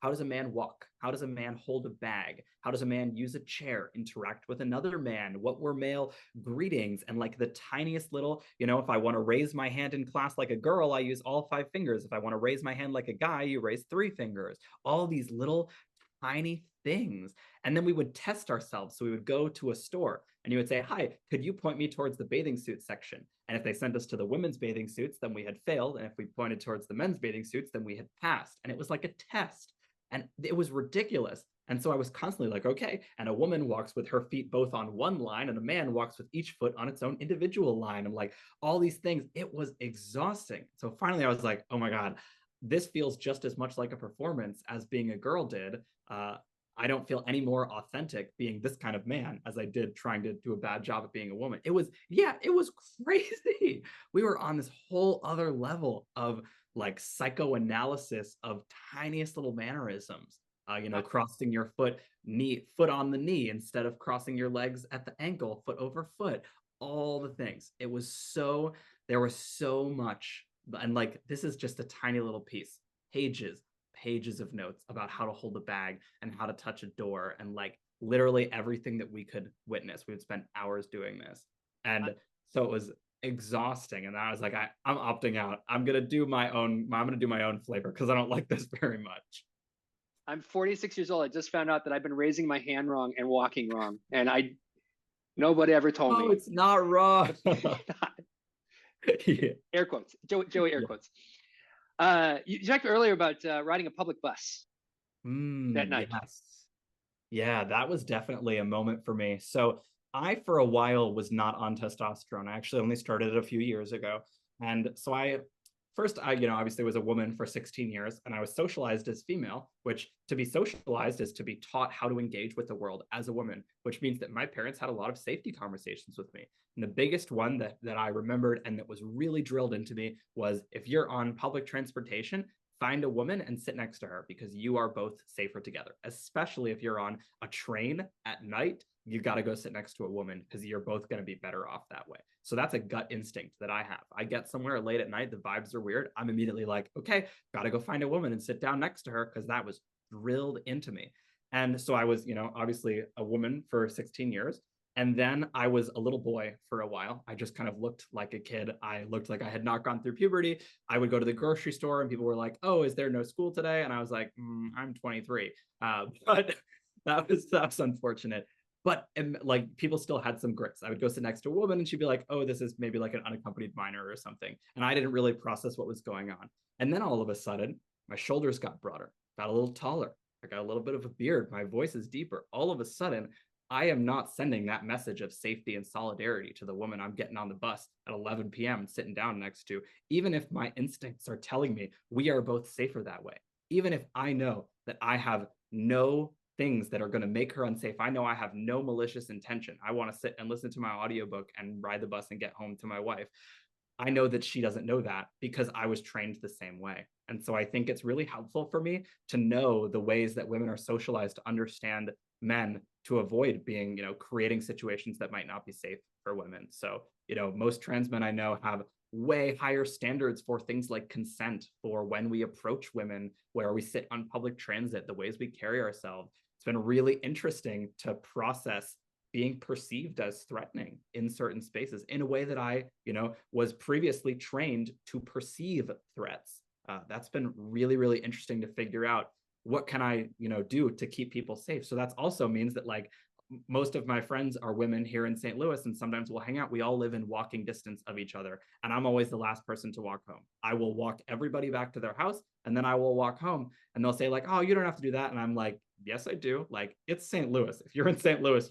does a man walk? How does a man hold a bag? How does a man use a chair, interact with another man? What were male greetings? And like the tiniest little, if I want to raise my hand in class like a girl, I use all 5 fingers. If I want to raise my hand like a guy, you raise 3 fingers. All these little tiny things. And then we would test ourselves. So we would go to a store and you would say, hi, could you point me towards the bathing suit section? And if they sent us to the women's bathing suits, then we had failed. And if we pointed towards the men's bathing suits, then we had passed. And it was like a test. And it was ridiculous. And so I was constantly like, okay. And a woman walks with her feet both on one line, and a man walks with each foot on its own individual line. And like all these things, it was exhausting. So finally, I was like, oh my God, this feels just as much like a performance as being a girl did. I don't feel any more authentic being this kind of man as I did trying to do a bad job at being a woman. It was crazy. We were on this whole other level of like psychoanalysis of tiniest little mannerisms. Crossing your foot on the knee instead of crossing your legs at the ankle, foot over foot, all the things. There was so much. And like, this is just a tiny little piece, pages of notes about how to hold a bag and how to touch a door and like literally everything that we could witness. We would spend hours doing this. And so it was exhausting. And I was like, I'm opting out. I'm going to do my own flavor because I don't like this very much. I'm 46 years old. I just found out that I've been raising my hand wrong and walking wrong. And nobody ever told Oh, me. it's not wrong. Yeah. Air quotes. Joey air quotes. You talked earlier about riding a public bus that night. Yes. Yeah, that was definitely a moment for me. So I, for a while, was not on testosterone. I actually only started it a few years ago. And so I obviously was a woman for 16 years and I was socialized as female, which to be socialized is to be taught how to engage with the world as a woman, which means that my parents had a lot of safety conversations with me. And the biggest one that I remembered and that was really drilled into me was if you're on public transportation, find a woman and sit next to her because you are both safer together, especially if you're on a train at night. You got to go sit next to a woman because you're both going to be better off that way. So that's a gut instinct that I have. I get somewhere late at night, the vibes are weird. I'm immediately like, okay, got to go find a woman and sit down next to her because that was drilled into me. And so I was, obviously a woman for 16 years. And then I was a little boy for a while. I just kind of looked like a kid. I looked like I had not gone through puberty. I would go to the grocery store and people were like, oh, is there no school today? And I was like, I'm 23. But that's unfortunate. But like people still had some grits. I would go sit next to a woman and she'd be like, oh, this is maybe like an unaccompanied minor or something. And I didn't really process what was going on. And then all of a sudden, my shoulders got broader, got a little taller. I got a little bit of a beard. My voice is deeper. All of a sudden, I am not sending that message of safety and solidarity to the woman I'm getting on the bus at 11 p.m. and sitting down next to, even if my instincts are telling me we are both safer that way. Even if I know that I have no things that are going to make her unsafe, I know I have no malicious intention. I want to sit and listen to my audiobook and ride the bus and get home to my wife. I know that she doesn't know that because I was trained the same way. And so I think it's really helpful for me to know the ways that women are socialized to understand men to avoid being, creating situations that might not be safe for women. So, most trans men I know have way higher standards for things like consent, for when we approach women, where we sit on public transit, the ways we carry ourselves. It's been really interesting to process being perceived as threatening in certain spaces in a way that I, was previously trained to perceive threats. That's been really, really interesting to figure out what can I, do to keep people safe. So that also means that like most of my friends are women here in St. Louis, and sometimes we'll hang out. We all live in walking distance of each other, and I'm always the last person to walk home. I will walk everybody back to their house, and then I will walk home, and they'll say like, "Oh, you don't have to do that," and I'm like, "Yes, I do. Like, it's St. Louis. If you're in St. Louis,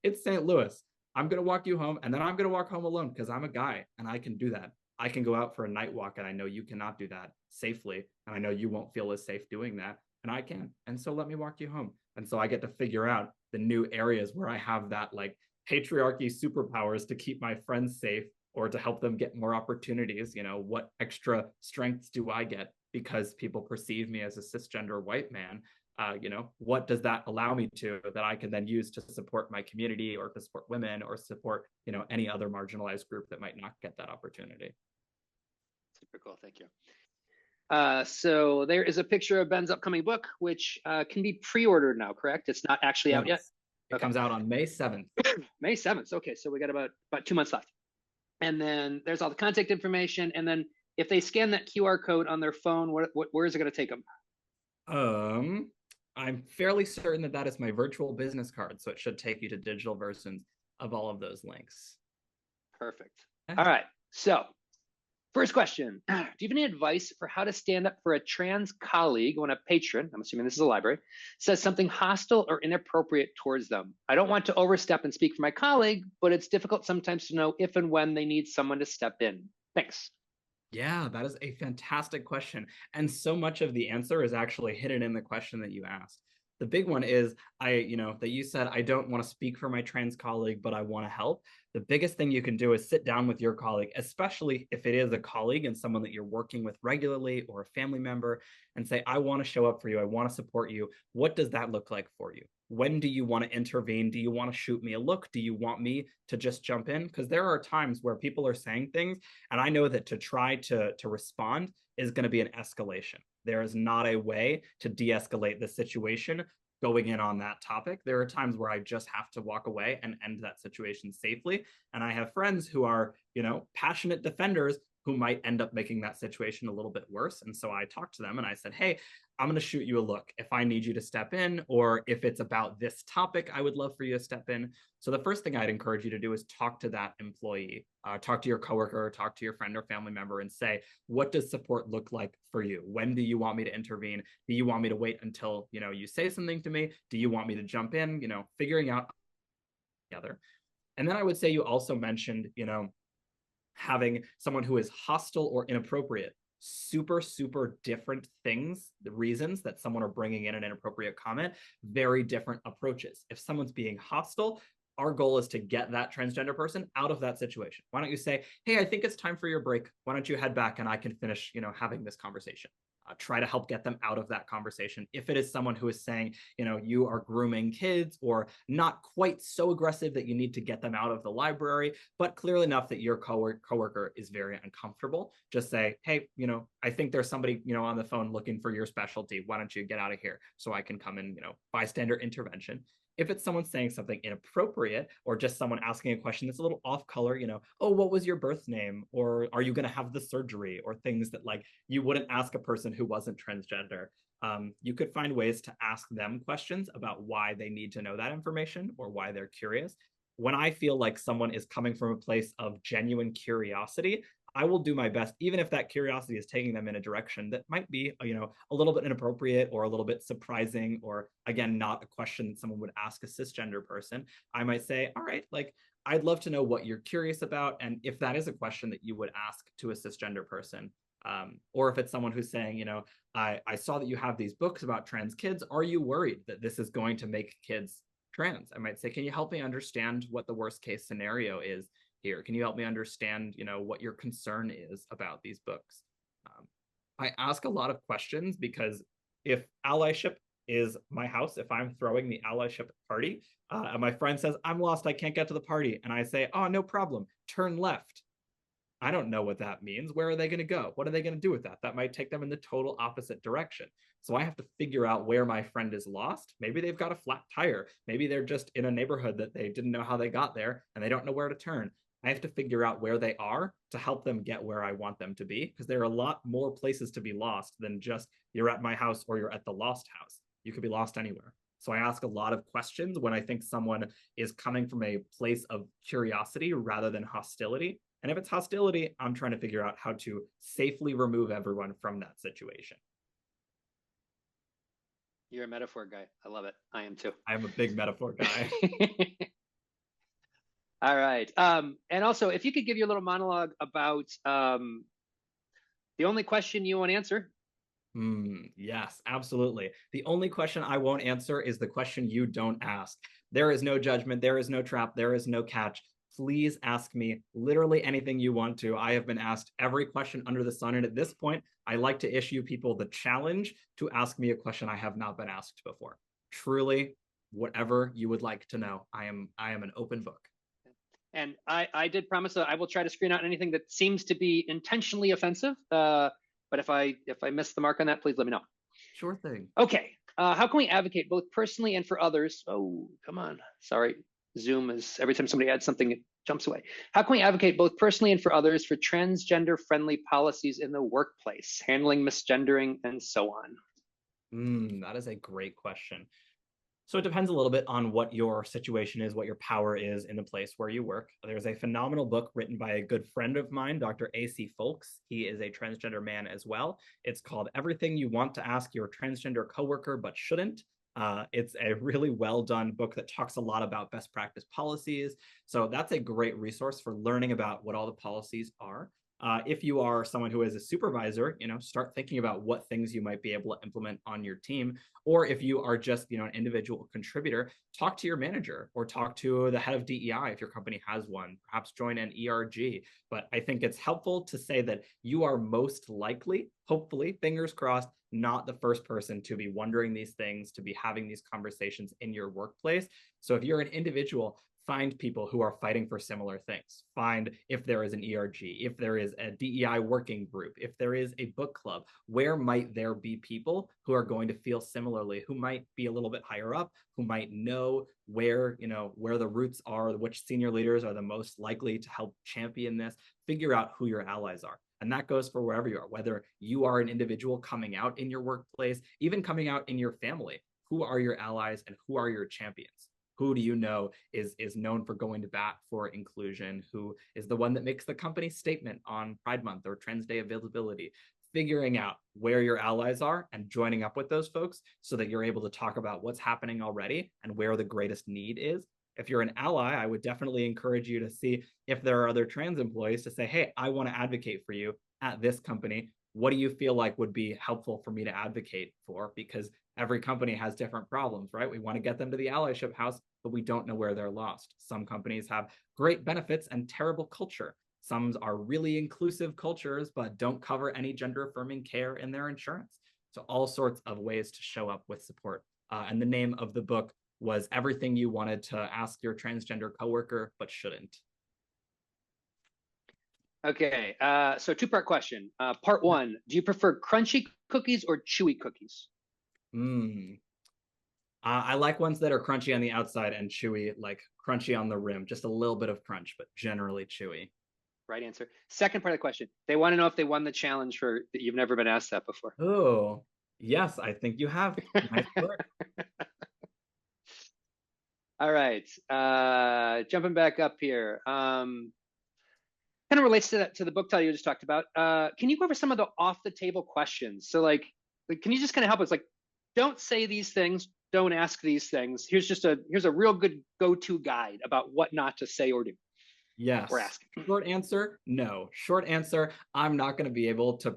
it's St. Louis. I'm gonna walk you home, and then I'm gonna walk home alone because I'm a guy and I can do that. I can go out for a night walk, and I know you cannot do that safely, and I know you won't feel as safe doing that, and I can. And so let me walk you home." And so I get to figure out the new areas where I have that like patriarchy superpowers to keep my friends safe or to help them get more opportunities. What extra strengths do I get because people perceive me as a cisgender white man? What does that allow me to that I can then use to support my community or to support women or support, any other marginalized group that might not get that opportunity? Super cool. Thank you. So there is a picture of Ben's upcoming book, which can be pre-ordered now, correct? It's not actually out yet? Yes. It Okay. comes out on May 7th. May 7th. Okay, so we got about 2 months left. And then there's all the contact information. And then if they scan that QR code on their phone, where is it going to take them? I'm fairly certain that is my virtual business card, so it should take you to digital versions of all of those links. Perfect. All right. So first question, do you have any advice for how to stand up for a trans colleague when a patron, I'm assuming this is a library, says something hostile or inappropriate towards them? I don't want to overstep and speak for my colleague, but it's difficult sometimes to know if and when they need someone to step in. Thanks. Yeah, that is a fantastic question. And so much of the answer is actually hidden in the question that you asked. The big one is that you said, I don't want to speak for my trans colleague, but I want to help. The biggest thing you can do is sit down with your colleague, especially if it is a colleague and someone that you're working with regularly or a family member, and say, I want to show up for you. I want to support you. What does that look like for you? When do you want to intervene? Do you want to shoot me a look? Do you want me to just jump in? Because there are times where people are saying things, and I know that to try to respond is going to be an escalation. There is not a way to de-escalate the situation going in on that topic. There are times where I just have to walk away and end that situation safely. And I have friends who are, passionate defenders who might end up making that situation a little bit worse. And so I talked to them and I said, hey, I'm going to shoot you a look if I need you to step in, or if it's about this topic, I would love for you to step in. So the first thing I'd encourage you to do is talk to that employee, talk to your coworker, talk to your friend or family member and say, what does support look like for you? When do you want me to intervene? Do you want me to wait until, you say something to me? Do you want me to jump in? Figuring out together. And then I would say you also mentioned, having someone who is hostile or inappropriate. Super, super different things, the reasons that someone are bringing in an inappropriate comment, very different approaches. If someone's being hostile, our goal is to get that transgender person out of that situation. Why don't you say, hey, I think it's time for your break. Why don't you head back and I can finish, having this conversation. Try to help get them out of that conversation. If it is someone who is saying, you are grooming kids or not quite so aggressive that you need to get them out of the library, but clearly enough that your coworker is very uncomfortable, just say, hey, I think there's somebody, on the phone looking for your specialty. Why don't you get out of here so I can come in, bystander intervention. If it's someone saying something inappropriate or just someone asking a question that's a little off color, oh, what was your birth name? Or are you going to have the surgery? Or things that like you wouldn't ask a person who wasn't transgender. You could find ways to ask them questions about why they need to know that information or why they're curious. When I feel like someone is coming from a place of genuine curiosity, I will do my best, even if that curiosity is taking them in a direction that might be, a little bit inappropriate or a little bit surprising, or again, not a question that someone would ask a cisgender person. I might say, all right, like, I'd love to know what you're curious about. And if that is a question that you would ask to a cisgender person, or if it's someone who's saying, I saw that you have these books about trans kids. Are you worried that this is going to make kids trans? I might say, can you help me understand what the worst case scenario is here? Can you help me understand, what your concern is about these books? I ask a lot of questions because if allyship is my house, if I'm throwing the allyship party, and my friend says, I'm lost, I can't get to the party, and I say, oh, no problem, turn left. I don't know what that means. Where are they going to go? What are they going to do with that? That might take them in the total opposite direction. So I have to figure out where my friend is lost. Maybe they've got a flat tire. Maybe they're just in a neighborhood that they didn't know how they got there and they don't know where to turn. I have to figure out where they are to help them get where I want them to be, because there are a lot more places to be lost than just you're at my house or you're at the lost house. You could be lost anywhere. So I ask a lot of questions when I think someone is coming from a place of curiosity rather than hostility. And if it's hostility, I'm trying to figure out how to safely remove everyone from that situation. You're a metaphor guy. I love it. I am too. I'm a big metaphor guy. All right. And also, if you could give your little monologue about the only question you won't answer. Yes, absolutely. The only question I won't answer is the question you don't ask. There is no judgment. There is no trap. There is no catch. Please ask me literally anything you want to. I have been asked every question under the sun. And at this point, I like to issue people the challenge to ask me a question I have not been asked before. Truly, whatever you would like to know, I am an open book. And I did promise that I will try to screen out anything that seems to be intentionally offensive. But if I miss the mark on that, please let me know. Sure thing. Okay. How can we advocate both personally and for others? Oh, come on. Sorry. Zoom is every time somebody adds something, it jumps away. How can we advocate both personally and for others for transgender friendly policies in the workplace, handling misgendering and so on? That is a great question. So it depends a little bit on what your situation is, what your power is in the place where you work. There's a phenomenal book written by a good friend of mine, Dr. A.C. Folks. He is a transgender man as well. It's called Everything You Want to Ask Your Transgender Coworker But Shouldn't. It's a really well done book that talks a lot about best practice policies. So that's a great resource for learning about what all the policies are. If you are someone who is a supervisor, start thinking about what things you might be able to implement on your team. Or if you are just, an individual contributor, talk to your manager or talk to the head of DEI if your company has one. Perhaps join an ERG. But I think it's helpful to say that you are most likely, hopefully, fingers crossed, not the first person to be wondering these things, to be having these conversations in your workplace. So if you're an individual, find people who are fighting for similar things. Find if there is an ERG, if there is a DEI working group, if there is a book club, where might there be people who are going to feel similarly, who might be a little bit higher up, who might know where the roots are, which senior leaders are the most likely to help champion this. Figure out who your allies are. And that goes for wherever you are, whether you are an individual coming out in your workplace, even coming out in your family. Who are your allies and who are your champions? Who do you know is known for going to bat for inclusion? Who is the one that makes the company statement on Pride Month or Trans Day availability? Figuring out where your allies are and joining up with those folks so that you're able to talk about what's happening already and where the greatest need is. If you're an ally, I would definitely encourage you to see if there are other trans employees to say, hey, I want to advocate for you at this company. What do you feel like would be helpful for me to advocate for? Because every company has different problems, right? We want to get them to the allyship house, but we don't know where they're lost. Some companies have great benefits and terrible culture. Some are really inclusive cultures, but don't cover any gender affirming care in their insurance. So all sorts of ways to show up with support. And the name of the book was Everything You Wanted to Ask Your Transgender Coworker But Shouldn't. Okay, so two-part question. Part one, do you prefer crunchy cookies or chewy cookies? I like ones that are crunchy on the outside and chewy, like crunchy on the rim. Just a little bit of crunch, but generally chewy. Right answer. Second part of the question, they want to know if they won the challenge for that. You've never been asked that before. Oh, yes, I think you have. Nice work. All right, jumping back up here. Kind of relates to the book title you just talked about. Can you go over some of the off the table questions? So like can you just kind of help us? Like, don't say these things, don't ask these things. Here's a real good go-to guide about what not to say or do. Yes. Or ask. Short answer, no. Short answer, I'm not going to be able to,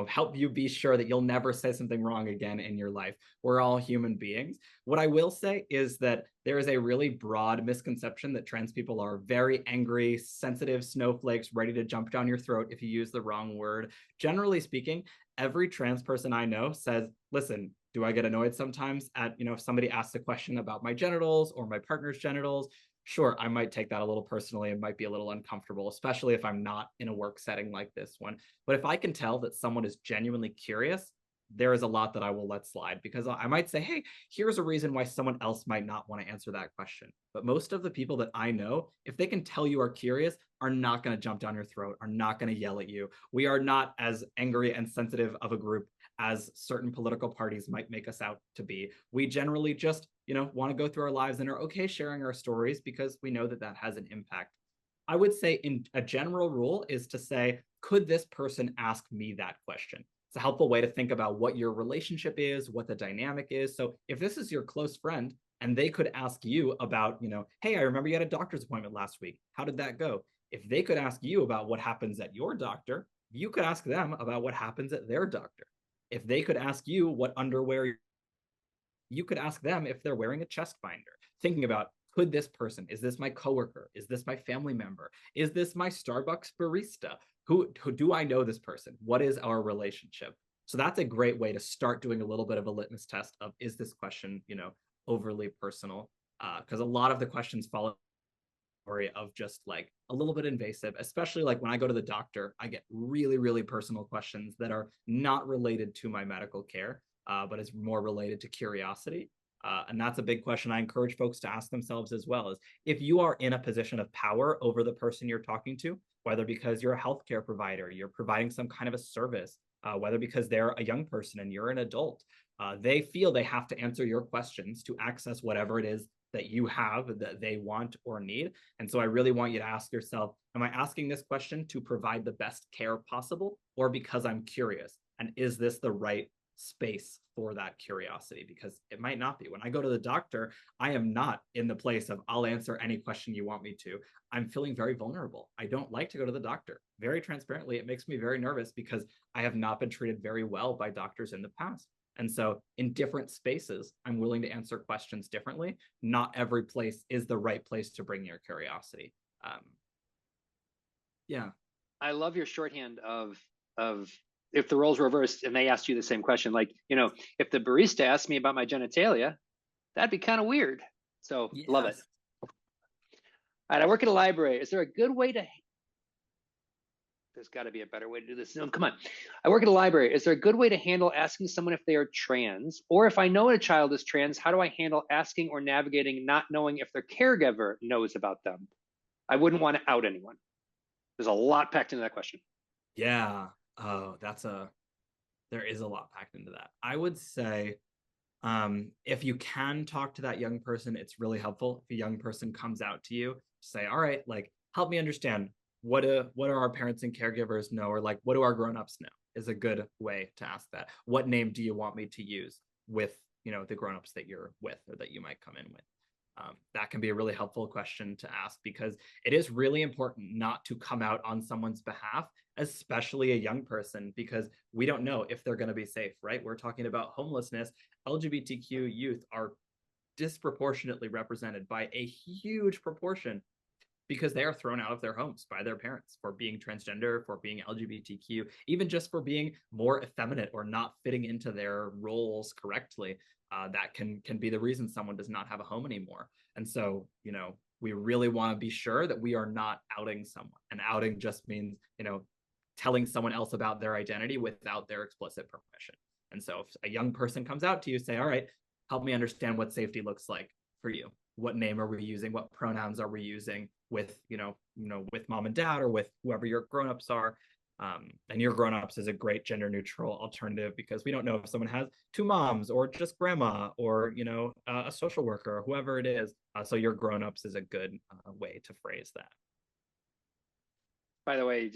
help you be sure that you'll never say something wrong again in your life. We're all human beings. What I will say is that there is a really broad misconception that trans people are very angry, sensitive snowflakes ready to jump down your throat if you use the wrong word. Generally speaking, every trans person I know says, listen, do I get annoyed sometimes at, if somebody asks a question about my genitals or my partner's genitals? Sure, I might take that a little personally. It might be a little uncomfortable, especially if I'm not in a work setting like this one. But if I can tell that someone is genuinely curious, there is a lot that I will let slide because I might say, hey, here's a reason why someone else might not want to answer that question. But most of the people that I know, if they can tell you are curious, are not going to jump down your throat, are not going to yell at you. We are not as angry and sensitive of a group as certain political parties might make us out to be. We generally just, want to go through our lives and are okay sharing our stories because we know that that has an impact. I would say in a general rule is to say, could this person ask me that question? It's a helpful way to think about what your relationship is, what the dynamic is. So if this is your close friend and they could ask you about, hey, I remember you had a doctor's appointment last week. How did that go? If they could ask you about what happens at your doctor, you could ask them about what happens at their doctor. If they could ask you what underwear, you could ask them if they're wearing a chest binder, thinking about, could this person, is this my coworker? Is this my family member? Is this my Starbucks barista? Who do I know this person? What is our relationship? So that's a great way to start doing a little bit of a litmus test of, is this question, overly personal? Because a lot of the questions follow of just like a little bit invasive, especially like when I go to the doctor, I get really, really personal questions that are not related to my medical care, but is more related to curiosity. And that's a big question I encourage folks to ask themselves as well is if you are in a position of power over the person you're talking to, whether because you're a healthcare provider, you're providing some kind of a service, whether because they're a young person and you're an adult, they feel they have to answer your questions to access whatever it is that you have that they want or need. And so I really want you to ask yourself, am I asking this question to provide the best care possible or because I'm curious? And is this the right space for that curiosity? Because it might not be. When I go to the doctor, I am not in the place of I'll answer any question you want me to. I'm feeling very vulnerable. I don't like to go to the doctor. Very transparently, it makes me very nervous because I have not been treated very well by doctors in the past. And so in different spaces, I'm willing to answer questions differently. Not every place is the right place to bring your curiosity. Um, yeah. I love your shorthand of if the roles reversed and they asked you the same question, like, if the barista asked me about my genitalia, that'd be kind of weird. So love it. Yes. All right, I work at a library. Is there a good way to there's got to be a better way to do this. No, come on. I work at a library. Is there a good way to handle asking someone if they are trans? Or if I know a child is trans, how do I handle asking or navigating not knowing if their caregiver knows about them? I wouldn't want to out anyone. There's a lot packed into that question. Yeah. Oh, there is a lot packed into that. I would say if you can talk to that young person, it's really helpful. If a young person comes out to you, say, all right, like, help me understand what do our parents and caregivers know, or like, what do our grown-ups know is a good way to ask that. What name do you want me to use with, the grown-ups that you're with or that you might come in with? That can be a really helpful question to ask because it is really important not to come out on someone's behalf, especially a young person, because we don't know if they're going to be safe, right? We're talking about homelessness. LGBTQ youth are disproportionately represented by a huge proportion because they are thrown out of their homes by their parents for being transgender, for being LGBTQ, even just for being more effeminate or not fitting into their roles correctly. That can be the reason someone does not have a home anymore. And so, we really want to be sure that we are not outing someone. And outing just means, telling someone else about their identity without their explicit permission. And so if a young person comes out to you, say, all right, help me understand what safety looks like for you. What name are we using? What pronouns are we using with, with mom and dad or with whoever your grown-ups are? And your grown-ups is a great gender neutral alternative because we don't know if someone has two moms or just grandma or, a social worker or whoever it is. So your grown-ups is a good way to phrase that. By the way,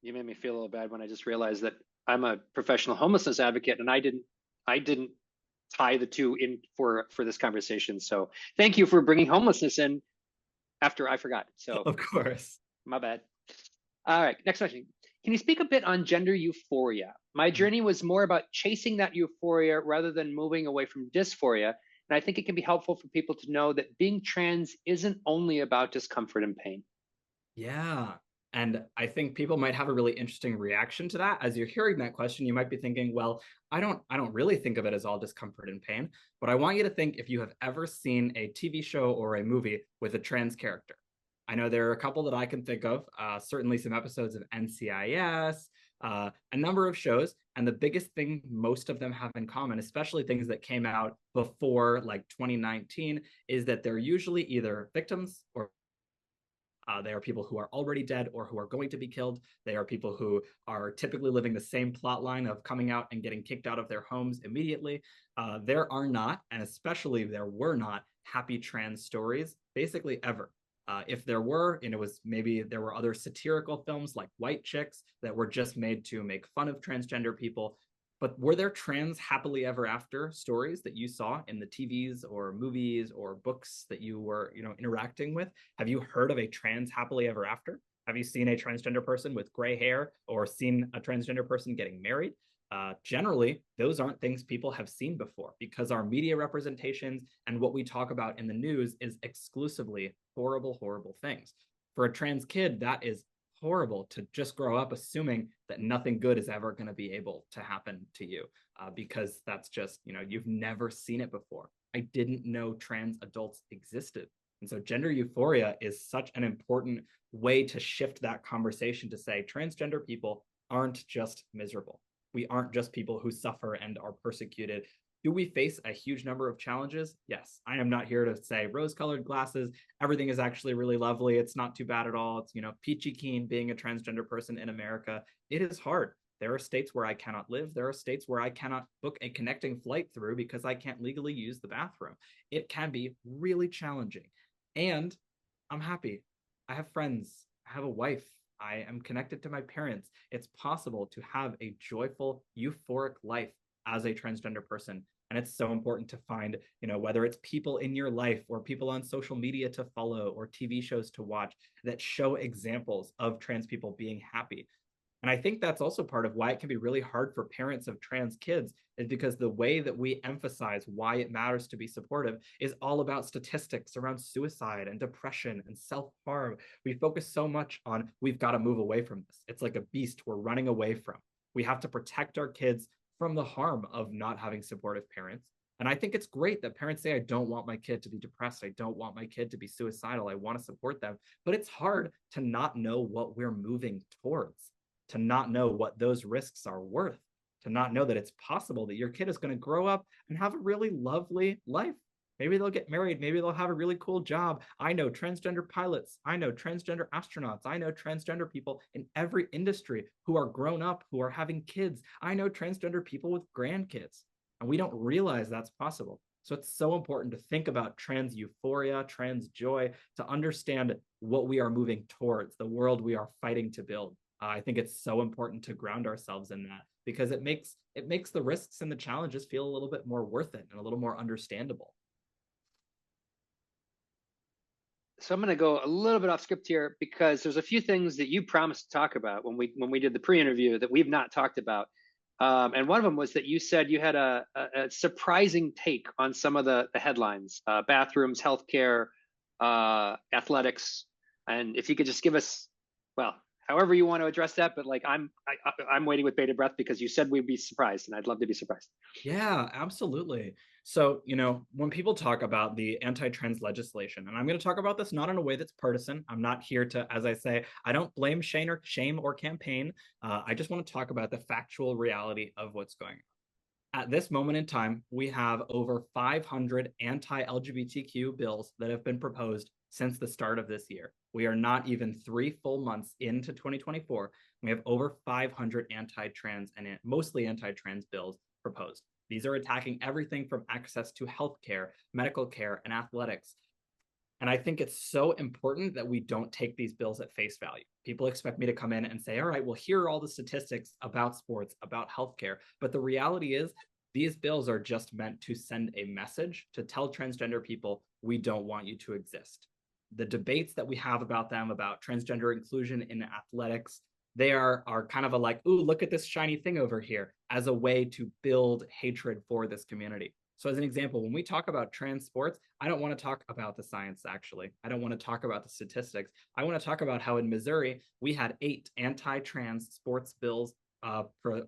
you made me feel a little bad when I just realized that I'm a professional homelessness advocate and I didn't tie the two in for this conversation. So thank you for bringing homelessness in after I forgot. So Of course. my bad. All right, next question. Can you speak a bit on gender euphoria? My journey was more about chasing that euphoria rather than moving away from dysphoria. And I think it can be helpful for people to know that being trans isn't only about discomfort and pain. Yeah. And I think people might have a really interesting reaction to that. As you're hearing that question, you might be thinking, well, I don't really think of it as all discomfort and pain, but I want you to think if you have ever seen a TV show or a movie with a trans character. I know there are a couple that I can think of, certainly some episodes of NCIS, a number of shows. And the biggest thing most of them have in common, especially things that came out before like 2019, is that they're usually either victims or they are people who are already dead or who are going to be killed. They are people who are typically living the same plot line of coming out and getting kicked out of their homes immediately. There are not, and especially there were not, happy trans stories basically ever. If there were, and it was maybe there were other satirical films like White Chicks that were just made to make fun of transgender people. But were there trans happily ever after stories that you saw in the TVs or movies or books that you were, interacting with? Have you heard of a trans happily ever after? Have you seen a transgender person with gray hair or seen a transgender person getting married? Generally, those aren't things people have seen before because our media representations and what we talk about in the news is exclusively horrible, horrible things. For a trans kid, that is horrible to just grow up assuming that nothing good is ever going to be able to happen to you because that's just, you've never seen it before. I didn't know trans adults existed. And so gender euphoria is such an important way to shift that conversation to say transgender people aren't just miserable. We aren't just people who suffer and are persecuted. Do we face a huge number of challenges? Yes. I am not here to say rose-colored glasses, everything is actually really lovely, it's not too bad at all. It's, peachy keen being a transgender person in America. It is hard. There are states where I cannot live. There are states where I cannot book a connecting flight through because I can't legally use the bathroom. It can be really challenging. And I'm happy. I have friends. I have a wife. I am connected to my parents. It's possible to have a joyful, euphoric life as a transgender person. And it's so important to find, whether it's people in your life or people on social media to follow or TV shows to watch that show examples of trans people being happy. And I think that's also part of why it can be really hard for parents of trans kids is because the way that we emphasize why it matters to be supportive is all about statistics around suicide and depression and self-harm. We focus so much on we've got to move away from this. It's like a beast we're running away from. We have to protect our kids from the harm of not having supportive parents. And I think it's great that parents say, I don't want my kid to be depressed. I don't want my kid to be suicidal. I want to support them. But it's hard to not know what we're moving towards, to not know what those risks are worth, to not know that it's possible that your kid is going to grow up and have a really lovely life. Maybe they'll get married. Maybe they'll have a really cool job. I know transgender pilots. I know transgender astronauts. I know transgender people in every industry who are grown up, who are having kids. I know transgender people with grandkids. And we don't realize that's possible. So it's so important to think about trans euphoria, trans joy, to understand what we are moving towards, the world we are fighting to build. I think it's so important to ground ourselves in that because it makes the risks and the challenges feel a little bit more worth it and a little more understandable. So I'm going to go a little bit off script here because there's a few things that you promised to talk about when we did the pre-interview that we've not talked about. And one of them was that you said you had a surprising take on some of the headlines: bathrooms, healthcare, athletics. And if you could just give us, well, however you want to address that, but like I'm waiting with bated breath because you said we'd be surprised, and I'd love to be surprised. Yeah, absolutely. So, when people talk about the anti-trans legislation, and I'm going to talk about this not in a way that's partisan. I'm not here to, as I say, I don't blame shame or campaign. I just want to talk about the factual reality of what's going on. At this moment in time, we have over 500 anti-LGBTQ bills that have been proposed since the start of this year. We are not even 3 full months into 2024. We have over 500 anti-trans and mostly anti-trans bills proposed. These are attacking everything from access to healthcare, medical care, and athletics. And I think it's so important that we don't take these bills at face value. People expect me to come in and say, all right, well, here are all the statistics about sports, about healthcare. But the reality is, these bills are just meant to send a message to tell transgender people, we don't want you to exist. The debates that we have about them, about transgender inclusion in athletics, they are kind of a like, ooh, look at this shiny thing over here, as a way to build hatred for this community. So as an example, when we talk about trans sports, I don't want to talk about the science, actually. I don't want to talk about the statistics. I want to talk about how in Missouri, we had 8 anti-trans sports bills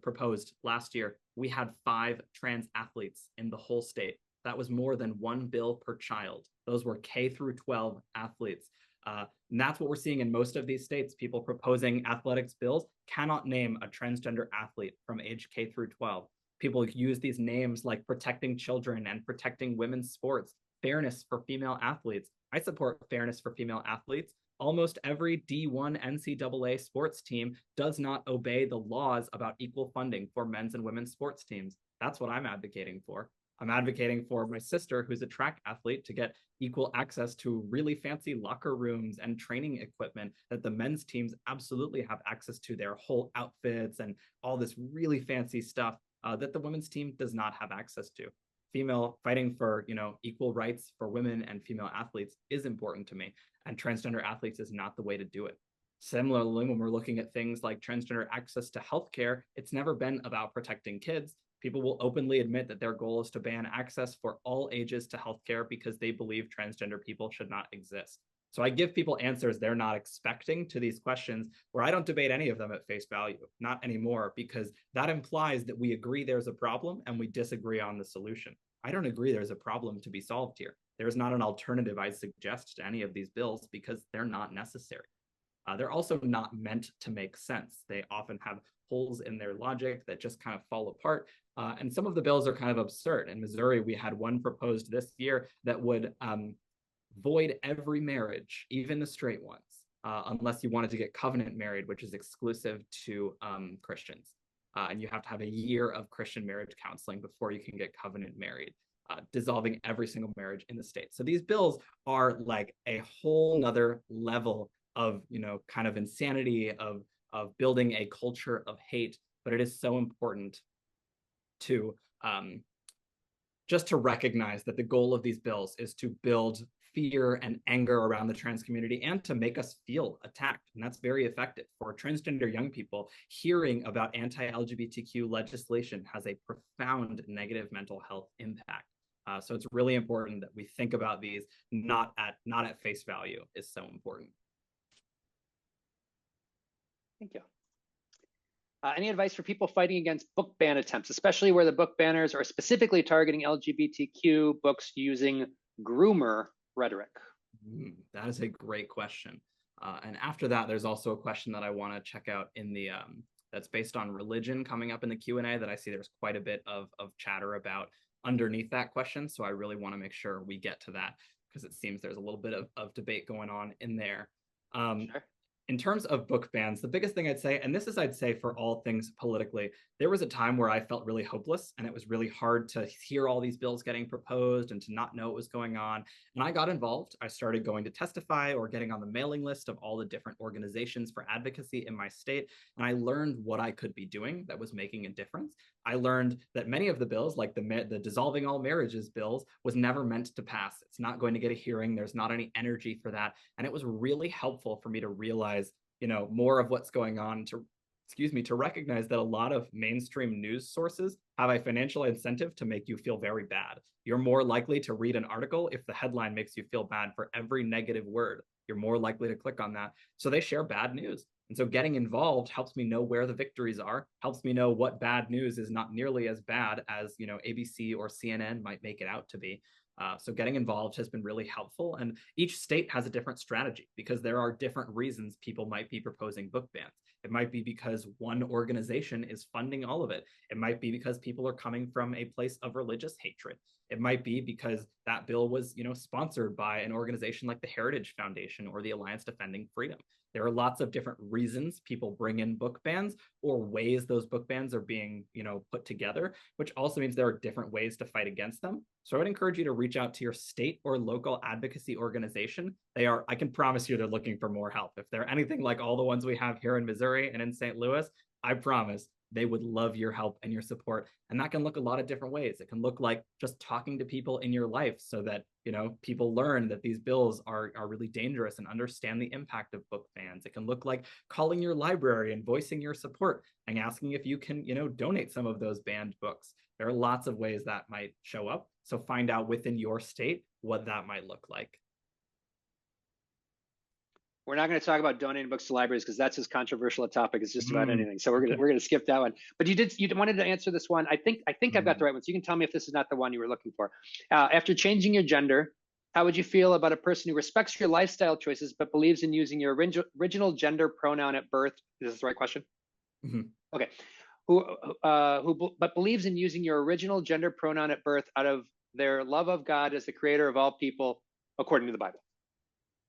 proposed last year. We had 5 trans athletes in the whole state. That was more than 1 bill per child. Those were K through 12 athletes. And that's what we're seeing in most of these states. People proposing athletics bills cannot name a transgender athlete from age K through 12. People use these names like protecting children and protecting women's sports, fairness for female athletes. I support fairness for female athletes. Almost every D1 NCAA sports team does not obey the laws about equal funding for men's and women's sports teams. That's what I'm advocating for. I'm advocating for my sister, who's a track athlete, to get equal access to really fancy locker rooms and training equipment that the men's teams absolutely have access to, their whole outfits and all this really fancy stuff that the women's team does not have access to. Female fighting for, equal rights for women and female athletes is important to me, and transgender athletes is not the way to do it. Similarly, when we're looking at things like transgender access to healthcare, it's never been about protecting kids. People will openly admit that their goal is to ban access for all ages to healthcare because they believe transgender people should not exist. So I give people answers they're not expecting to these questions, where I don't debate any of them at face value, not anymore, because that implies that we agree there's a problem and we disagree on the solution. I don't agree there's a problem to be solved here. There's not an alternative I suggest to any of these bills because they're not necessary. They're also not meant to make sense. They often have holes in their logic that just kind of fall apart. And some of the bills are kind of absurd. In Missouri, we had one proposed this year that would void every marriage, even the straight ones, unless you wanted to get covenant married, which is exclusive to Christians. And you have to have a year of Christian marriage counseling before you can get covenant married, dissolving every single marriage in the state. So these bills are like a whole nother level of, kind of insanity, of building a culture of hate. But it is so important to just to recognize that the goal of these bills is to build fear and anger around the trans community and to make us feel attacked. And that's very effective. For transgender young people, hearing about anti-LGBTQ legislation has a profound negative mental health impact. So it's really important that we think about these not at face value is so important. Thank you. Any advice for people fighting against book ban attempts, especially where the book banners are specifically targeting LGBTQ books using groomer rhetoric? That is a great question. And after that, there's also a question that I want to check out in the that's based on religion coming up in the Q&A that I see there's quite a bit of chatter about underneath that question. So I really want to make sure we get to that because it seems there's a little bit of debate going on in there. Sure. In terms of book bans, the biggest thing I'd say, and this is I'd say for all things politically, there was a time where I felt really hopeless and it was really hard to hear all these bills getting proposed and to not know what was going on. And I got involved. I started going to testify or getting on the mailing list of all the different organizations for advocacy in my state. And I learned what I could be doing that was making a difference. I learned that many of the bills, like the dissolving all marriages bills, was never meant to pass. It's not going to get a hearing. There's not any energy for that. And it was really helpful for me to realize, more of what's going on, to recognize that a lot of mainstream news sources have a financial incentive to make you feel very bad. You're more likely to read an article if the headline makes you feel bad. For every negative word, you're more likely to click on that. So they share bad news. And so getting involved helps me know where the victories are, helps me know what bad news is not nearly as bad as, ABC or CNN might make it out to be. So getting involved has been really helpful. And each state has a different strategy because there are different reasons people might be proposing book bans. It might be because one organization is funding all of it. It might be because people are coming from a place of religious hatred. It might be because that bill was, sponsored by an organization like the Heritage Foundation or the Alliance Defending Freedom. There are lots of different reasons people bring in book bans or ways those book bans are being, put together, which also means there are different ways to fight against them. So I would encourage you to reach out to your state or local advocacy organization. I can promise you they're looking for more help. If they're anything like all the ones we have here in Missouri and in St. Louis, I promise they would love your help and your support. And that can look a lot of different ways. It can look like just talking to people in your life so that, people learn that these bills are really dangerous and understand the impact of book bans. It can look like calling your library and voicing your support and asking if you can, donate some of those banned books. There are lots of ways that might show up. So find out within your state what that might look like. We're not going to talk about donating books to libraries because that's as controversial a topic as just about Mm. anything. So we're gonna skip that one. But you wanted to answer this one. I think I've got Mm. the right one. So you can tell me if this is not the one you were looking for. After changing your gender, how would you feel about a person who respects your lifestyle choices but believes in using your original gender pronoun at birth? Is this the right question? Mhm. Okay. But believes in using your original gender pronoun at birth out of their love of God as the creator of all people, according to the Bible.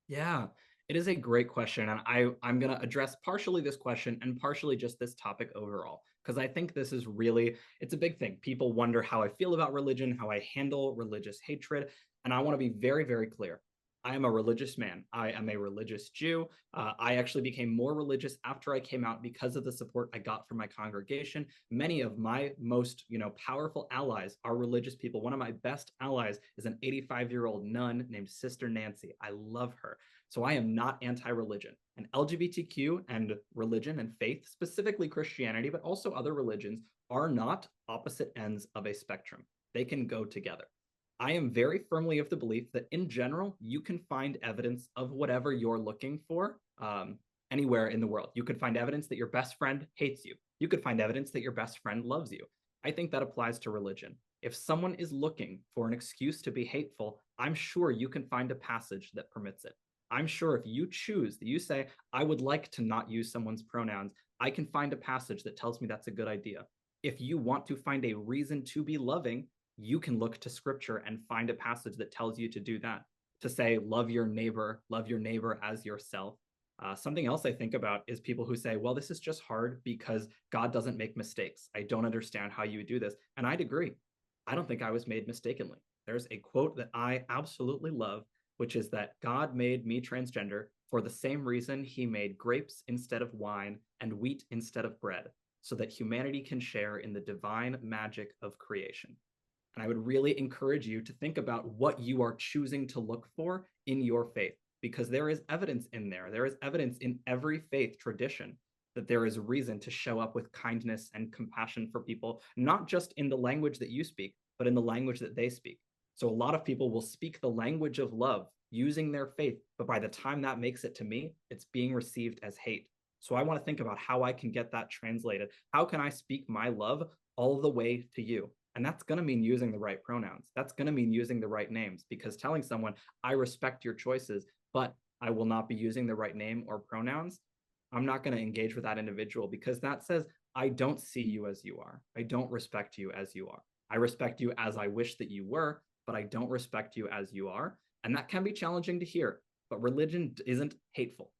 Yeah, it is a great question. And I'm going to address partially this question and partially just this topic overall, because I think this is really, it's a big thing. People wonder how I feel about religion, how I handle religious hatred. And I want to be very, very clear. I am a religious man. I am a religious Jew. I actually became more religious after I came out because of the support I got from my congregation. Many of my most, powerful allies are religious people. One of my best allies is an 85-year-old nun named Sister Nancy. I love her. So I am not anti-religion. And LGBTQ and religion and faith, specifically Christianity, but also other religions, are not opposite ends of a spectrum. They can go together. I am very firmly of the belief that in general, you can find evidence of whatever you're looking for anywhere in the world. You could find evidence that your best friend hates you. You could find evidence that your best friend loves you. I think that applies to religion. If someone is looking for an excuse to be hateful, I'm sure you can find a passage that permits it. I'm sure if you choose that you say, I would like to not use someone's pronouns, I can find a passage that tells me that's a good idea. If you want to find a reason to be loving, you can look to scripture and find a passage that tells you to do that, to say, love your neighbor as yourself. Something else I think about is people who say, well, this is just hard because God doesn't make mistakes. I don't understand how you would do this. And I'd agree. I don't think I was made mistakenly. There's a quote that I absolutely love, which is that God made me transgender for the same reason he made grapes instead of wine and wheat instead of bread, so that humanity can share in the divine magic of creation. And I would really encourage you to think about what you are choosing to look for in your faith, because there is evidence in there. There is evidence in every faith tradition that there is reason to show up with kindness and compassion for people, not just in the language that you speak, but in the language that they speak. So a lot of people will speak the language of love using their faith, but by the time that makes it to me, it's being received as hate. So I want to think about how I can get that translated. How can I speak my love all the way to you? And that's going to mean using the right pronouns. That's going to mean using the right names, because telling someone, I respect your choices, but I will not be using the right name or pronouns, I'm not going to engage with that individual, because that says, I don't see you as you are. I don't respect you as you are. I respect you as I wish that you were, but I don't respect you as you are. And that can be challenging to hear, but religion isn't hateful.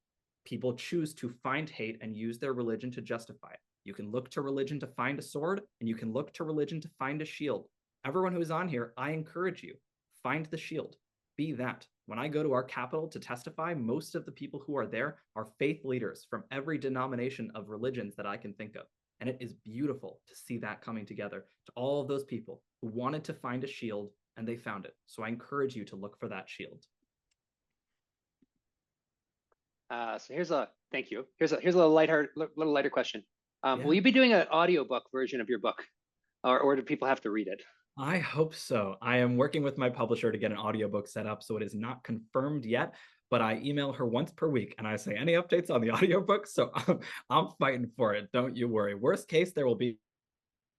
People choose to find hate and use their religion to justify it. You can look to religion to find a sword, and you can look to religion to find a shield. Everyone who's on here, I encourage you, find the shield. Be that. When I go to our capital to testify, most of the people who are there are faith leaders from every denomination of religions that I can think of. And it is beautiful to see that coming together, to all of those people who wanted to find a shield and they found it. So I encourage you to look for that shield. So here's a thank you. Here's a little lighter question. Will Yeah. you be doing an audiobook version of your book, or do people have to read it? I hope so. I am working with my publisher to get an audiobook set up, so it is not confirmed yet, but I email her once per week and I say, any updates on the audiobook? So I'm fighting for it. Don't you worry. Worst case, there will be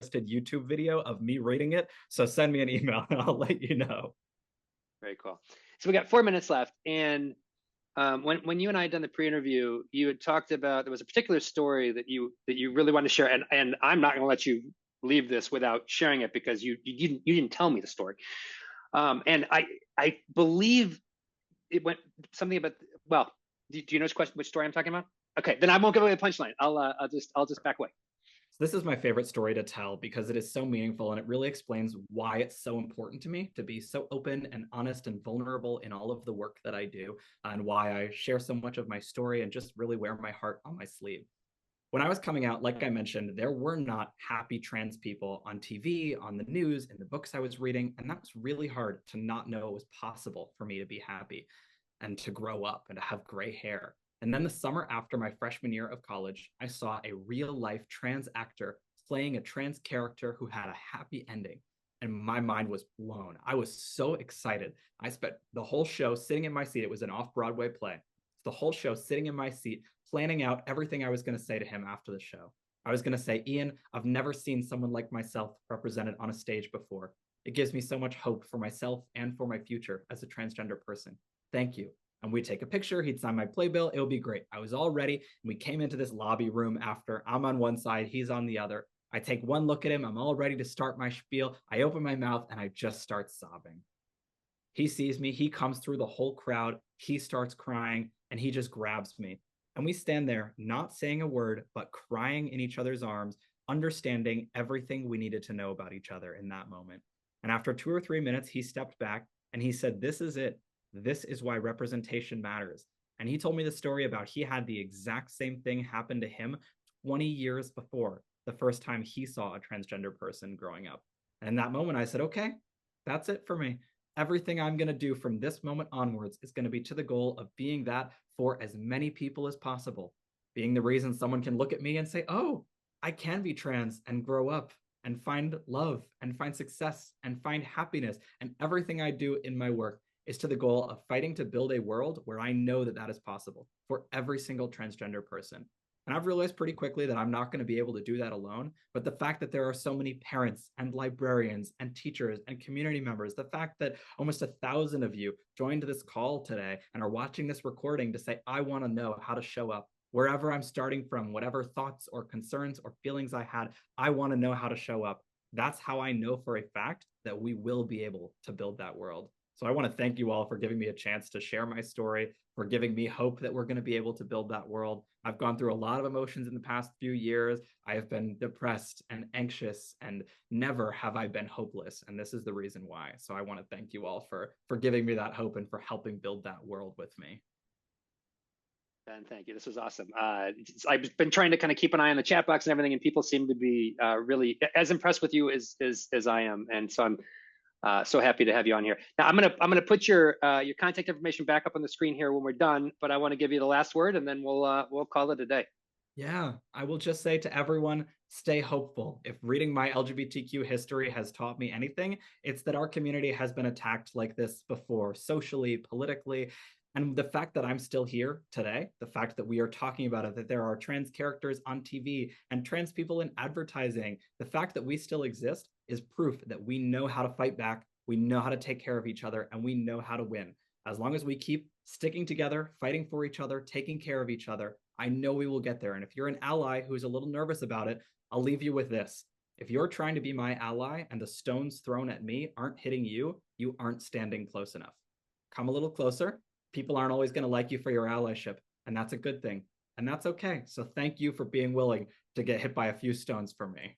a YouTube video of me reading it. So send me an email and I'll let you know. Very cool. So we got 4 minutes left, and when you and I had done the pre-interview, you had talked about there was a particular story that you really wanted to share, and I'm not going to let you leave this without sharing it because you didn't tell me the story, and I believe it went something about, well, do you know which story I'm talking about? Okay, then I won't give away the punchline. I'll just back away. So this is my favorite story to tell because it is so meaningful and it really explains why it's so important to me to be so open and honest and vulnerable in all of the work that I do, and why I share so much of my story and just really wear my heart on my sleeve. When I was coming out, like I mentioned, there were not happy trans people on TV, on the news, in the books I was reading, and that was really hard to not know it was possible for me to be happy and to grow up and to have gray hair. And then the summer after my freshman year of college, I saw a real life trans actor playing a trans character who had a happy ending. And my mind was blown. I was so excited. I spent the whole show sitting in my seat. It was an off-Broadway play. The whole show sitting in my seat, planning out everything I was going to say to him after the show. I was going to say, Ian, I've never seen someone like myself represented on a stage before. It gives me so much hope for myself and for my future as a transgender person. Thank you. And we'd take a picture. He'd sign my playbill. It would be great. I was all ready. And we came into this lobby room after. I'm on one side, he's on the other. I take one look at him. I'm all ready to start my spiel. I open my mouth and I just start sobbing. He sees me. He comes through the whole crowd. He starts crying and he just grabs me. And we stand there, not saying a word, but crying in each other's arms, understanding everything we needed to know about each other in that moment. And after 2 or 3 minutes, he stepped back and he said, "This is it. This is why representation matters." And he told me the story about he had the exact same thing happen to him 20 years before, the first time he saw a transgender person growing up. And in that moment, I said, okay, that's it for me. Everything I'm going to do from this moment onwards is going to be to the goal of being that for as many people as possible, being the reason someone can look at me and say, oh, I can be trans and grow up and find love and find success and find happiness. And everything I do in my work is to the goal of fighting to build a world where I know that that is possible for every single transgender person. And I've realized pretty quickly that I'm not going to be able to do that alone. But the fact that there are so many parents and librarians and teachers and community members, the fact that almost 1,000 of you joined this call today and are watching this recording to say, I want to know how to show up wherever I'm starting from, whatever thoughts or concerns or feelings I had, I want to know how to show up. That's how I know for a fact that we will be able to build that world. So I want to thank you all for giving me a chance to share my story, for giving me hope that we're going to be able to build that world. I've gone through a lot of emotions in the past few years. I have been depressed and anxious, and never have I been hopeless. And this is the reason why. So I want to thank you all for giving me that hope and for helping build that world with me. Ben, thank you. This was awesome. I've been trying to kind of keep an eye on the chat box and everything, and people seem to be really as impressed with you as I am. And so I'm so happy to have you on here. Now I'm gonna put your contact information back up on the screen here when we're done. But I want to give you the last word, and then we'll call it a day. Yeah, I will just say to everyone, stay hopeful. If reading my LGBTQ history has taught me anything, it's that our community has been attacked like this before, socially, politically. And the fact that I'm still here today, the fact that we are talking about it, that there are trans characters on TV and trans people in advertising, the fact that we still exist is proof that we know how to fight back, we know how to take care of each other, and we know how to win. As long as we keep sticking together, fighting for each other, taking care of each other, I know we will get there. And if you're an ally who's a little nervous about it, I'll leave you with this. If you're trying to be my ally and the stones thrown at me aren't hitting you, you aren't standing close enough. Come a little closer. People aren't always going to like you for your allyship, and that's a good thing. And that's okay. So thank you for being willing to get hit by a few stones for me.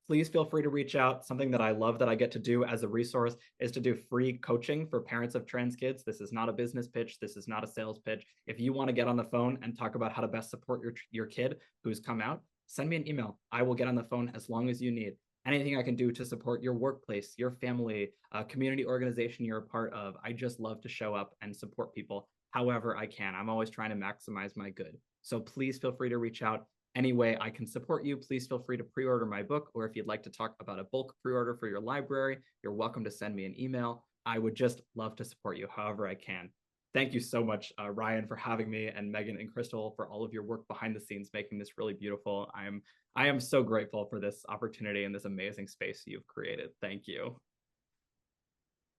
Please feel free to reach out. Something that I love that I get to do as a resource is to do free coaching for parents of trans kids. This is not a business pitch. This is not a sales pitch. If you want to get on the phone and talk about how to best support your kid who's come out, send me an email. I will get on the phone as long as you need. Anything I can do to support your workplace, your family, community organization you're a part of. I just love to show up and support people however I can. I'm always trying to maximize my good. So please feel free to reach out. Any way I can support you, please feel free to pre-order my book, or if you'd like to talk about a bulk pre-order for your library, you're welcome to send me an email. I would just love to support you however I can. Thank you so much, Ryan, for having me, and Megan and Crystal for all of your work behind the scenes, making this really beautiful. I am so grateful for this opportunity and this amazing space you've created. Thank you.